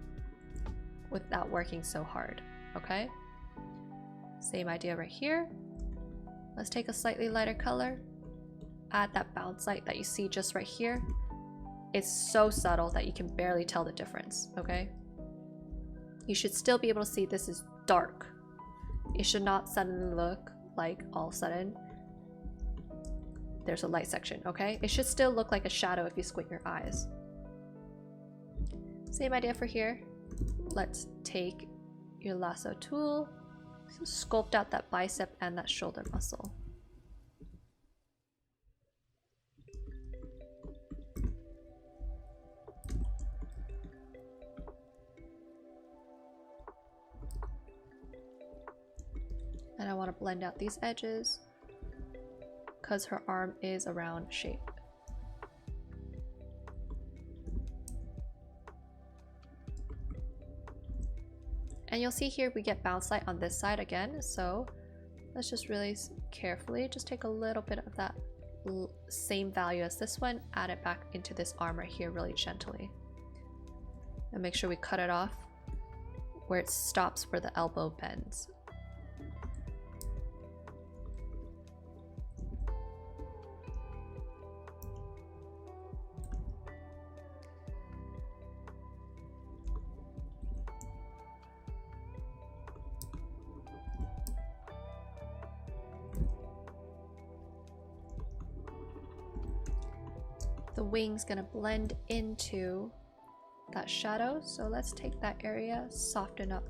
without working so hard, okay? Same idea right here. Let's take a slightly lighter color. Add that bounce light that you see just right here. It's so subtle that you can barely tell the difference, okay? You should still be able to see this is dark. It should not suddenly look like all of a sudden there's a light section, okay? It should still look like a shadow if you squint your eyes. Same idea for here. Let's take your lasso tool, sculpt out that bicep and that shoulder muscle. And I want to blend out these edges because her arm is a round shape. And you'll see here we get bounce light on this side again, so let's just really carefully just take a little bit of that same value as this one, add it back into this arm right here really gently. And make sure we cut it off where it stops where the elbow bends. The wing's gonna blend into that shadow, so let's take that area, soften up.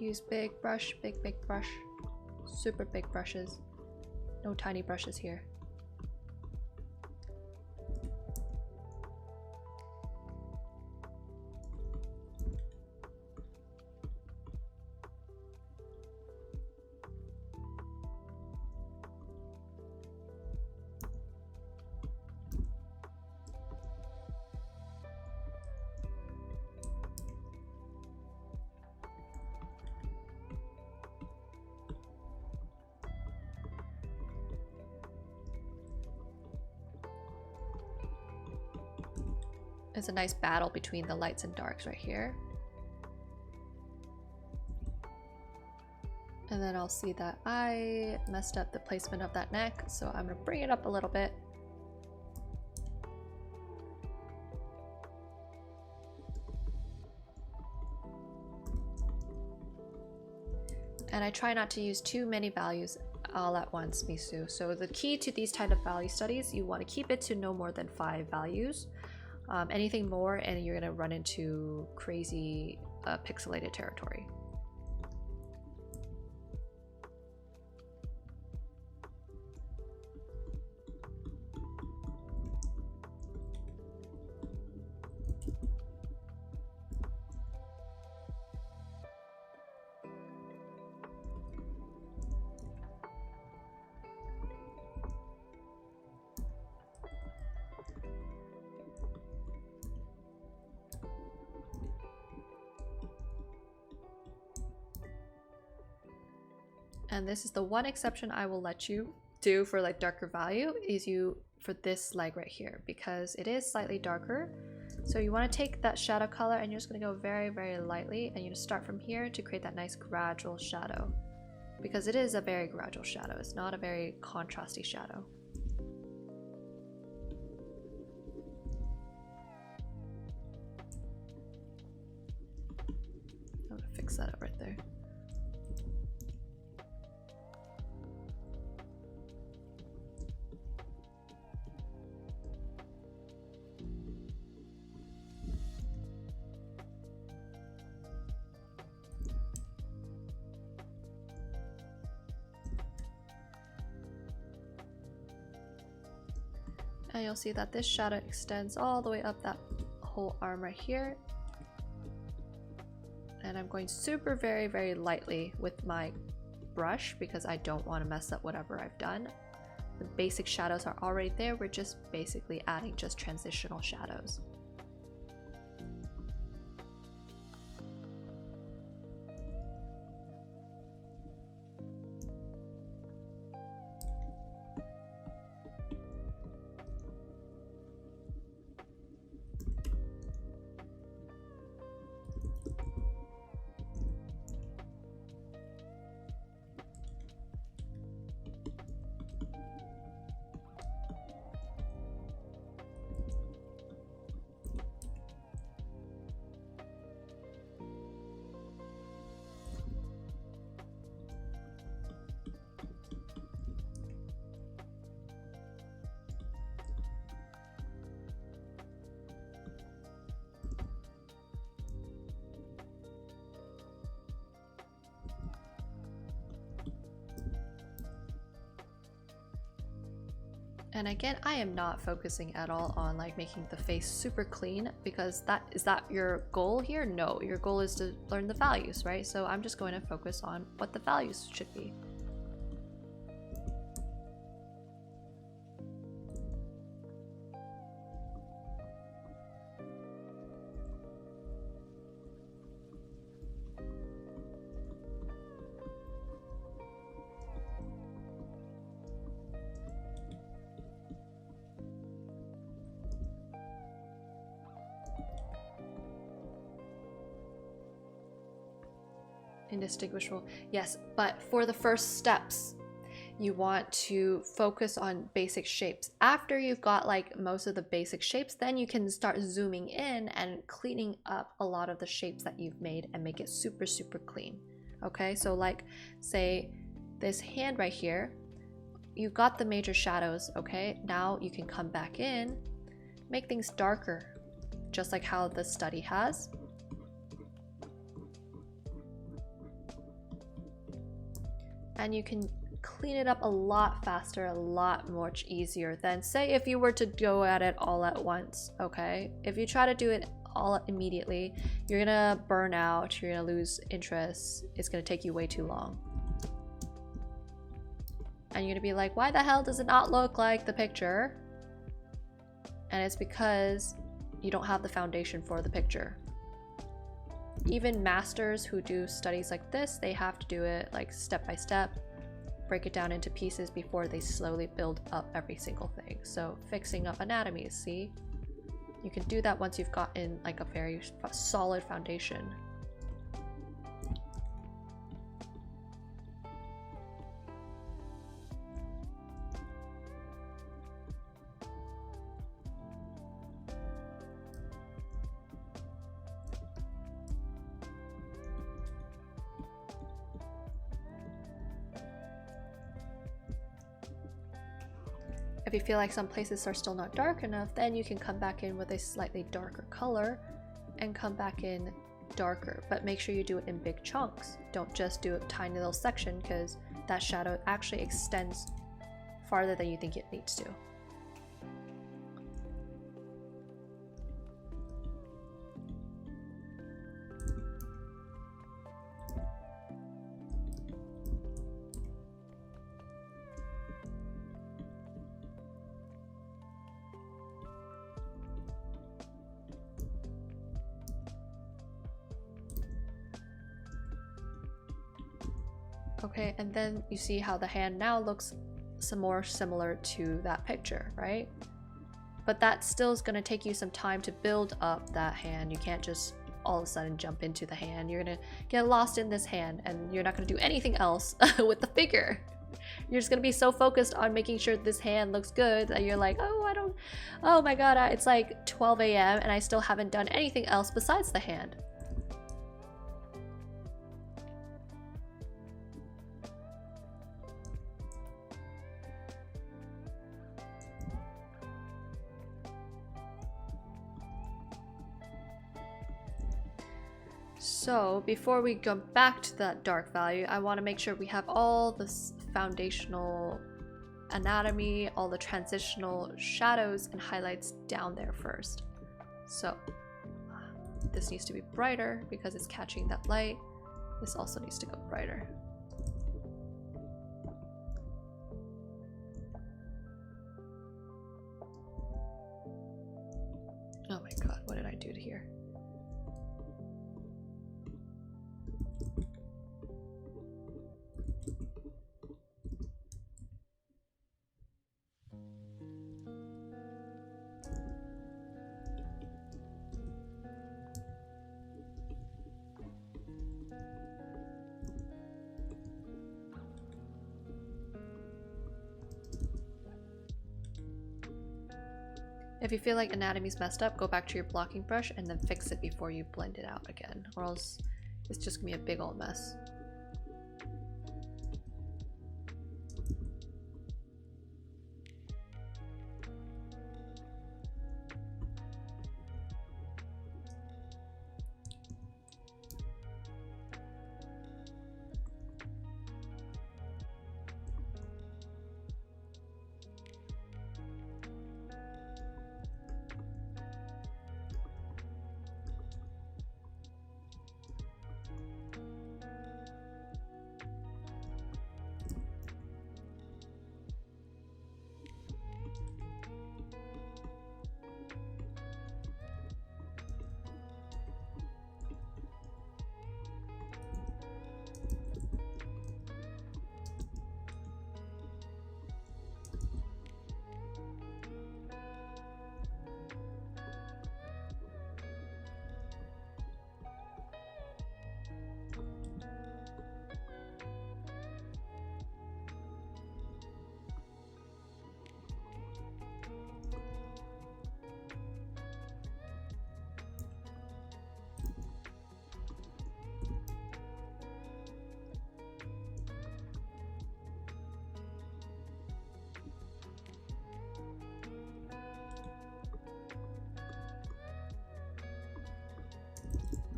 Use big brush, big brush, super big brushes, no tiny brushes here. It's a nice battle between the lights and darks right here. And then I'll see that I messed up the placement of that neck, so I'm gonna bring it up a little bit. And I try not to use too many values all at once, Misu. So the key to these type of value studies, you want to keep it to no more than 5 values. Anything more and you're gonna run into crazy pixelated territory. And this is the one exception I will let you do for like darker value is for this leg right here, because it is slightly darker. So you want to take that shadow color and you're just going to go very, very lightly, and you just start from here to create that nice gradual shadow, because it is a very gradual shadow. It's not a very contrasty shadow. I'm going to fix that up right there. And you'll see that this shadow extends all the way up that whole arm right here. And I'm going super very, very lightly with my brush because I don't want to mess up whatever I've done. The basic shadows are already there. We're just basically adding just transitional shadows. And again, I am not focusing at all on like making the face super clean, because is that your goal here? No, your goal is to learn the values, right? So I'm just going to focus on what the values should be. Indistinguishable. Yes, but for the first steps, you want to focus on basic shapes. After you've got like most of the basic shapes, then you can start zooming in and cleaning up a lot of the shapes that you've made and make it super, super clean. Okay, so like say this hand right here, you've got the major shadows. Okay, now you can come back in, make things darker, just like how the study has. And you can clean it up a lot faster, a lot much easier than say if you were to go at it all at once. Okay, if you try to do it all immediately, you're gonna burn out, you're gonna lose interest, it's gonna take you way too long, and you're gonna be like, why the hell does it not look like the picture? And it's because you don't have the foundation for the picture. Even masters who do studies like this, they have to do it like step by step, break it down into pieces before they slowly build up every single thing. So fixing up anatomies, see? You can do that once you've gotten like a very solid foundation. If you feel like some places are still not dark enough, then you can come back in with a slightly darker color and come back in darker, but make sure you do it in big chunks. Don't just do a tiny little section, because that shadow actually extends farther than you think it needs to. Okay, and then you see how the hand now looks some more similar to that picture, right? But that still is going to take you some time to build up that hand. You can't just all of a sudden jump into the hand. You're going to get lost in this hand, and you're not going to do anything else with the figure. You're just going to be so focused on making sure this hand looks good that you're like, oh my god, it's like 12 a.m. and I still haven't done anything else besides the hand. So before we go back to that dark value, I want to make sure we have all this foundational anatomy, all the transitional shadows and highlights down there first. So this needs to be brighter because it's catching that light. This also needs to go brighter. Oh my god, what did I do to here? If you feel like anatomy's messed up, go back to your blocking brush and then fix it before you blend it out again, or else it's just gonna be a big old mess.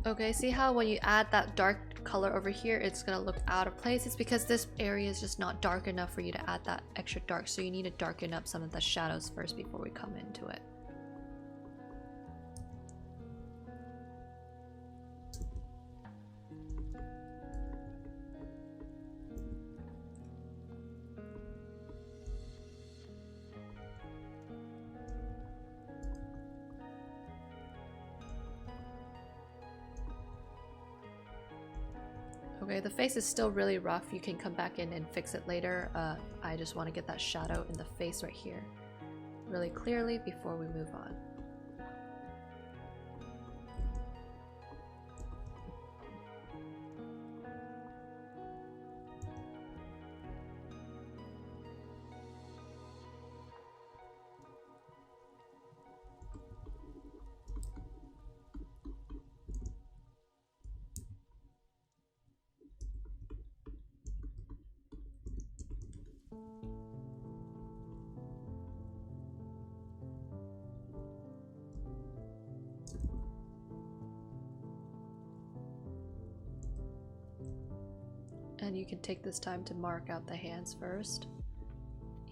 Okay, see how when you add that dark color over here, it's gonna look out of place? It's because this area is just not dark enough for you to add that extra dark, so you need to darken up some of the shadows first before we come into it. Okay, the face is still really rough. You can come back in and fix it later. I just want to get that shadow in the face right here really clearly before we move on. And you can take this time to mark out the hands first.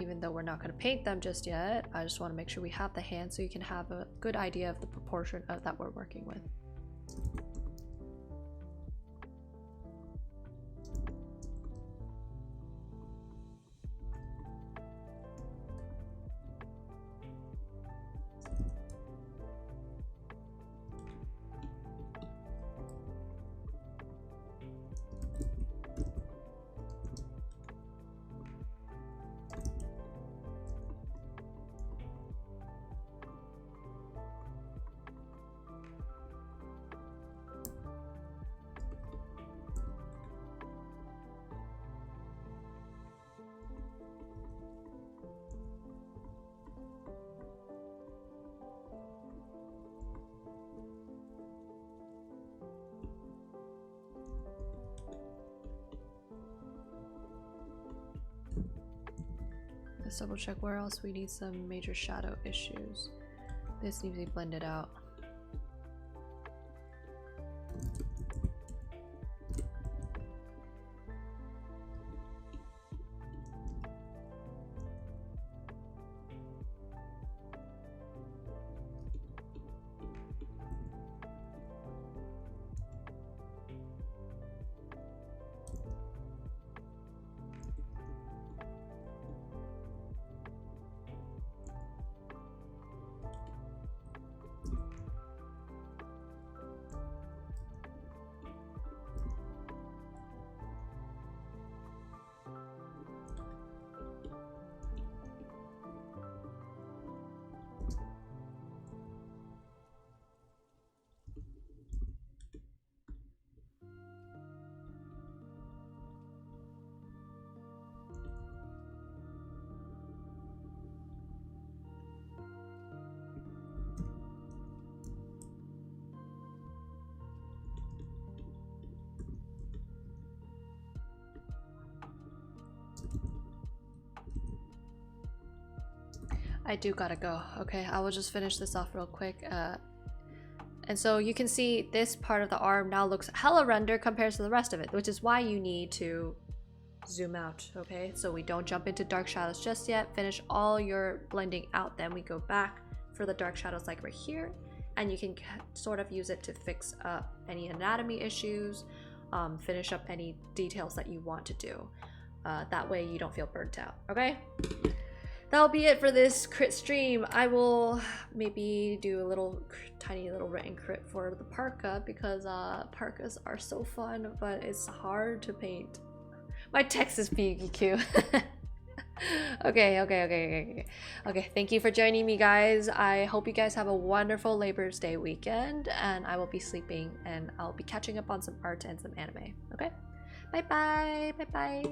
Even though we're not going to paint them just yet, I just want to make sure we have the hands so you can have a good idea of the proportion of that we're working with. Let's double check where else we need some major shadow issues. This needs to be blended out. I do gotta go. Okay, I will just finish this off real quick. And so you can see this part of the arm now looks hella rendered compared to the rest of it, which is why you need to zoom out, okay? So we don't jump into dark shadows just yet. Finish all your blending out, then we go back for the dark shadows like right here, and you can sort of use it to fix up any anatomy issues, finish up any details that you want to do. That way you don't feel burnt out, okay? That'll be it for this crit stream. I will maybe do a little tiny little written crit for the parka because parkas are so fun, but it's hard to paint. My text is PQQ. Okay. Thank you for joining me, guys. I hope you guys have a wonderful Labor's Day weekend, and I will be sleeping, and I'll be catching up on some art and some anime. Okay, bye bye.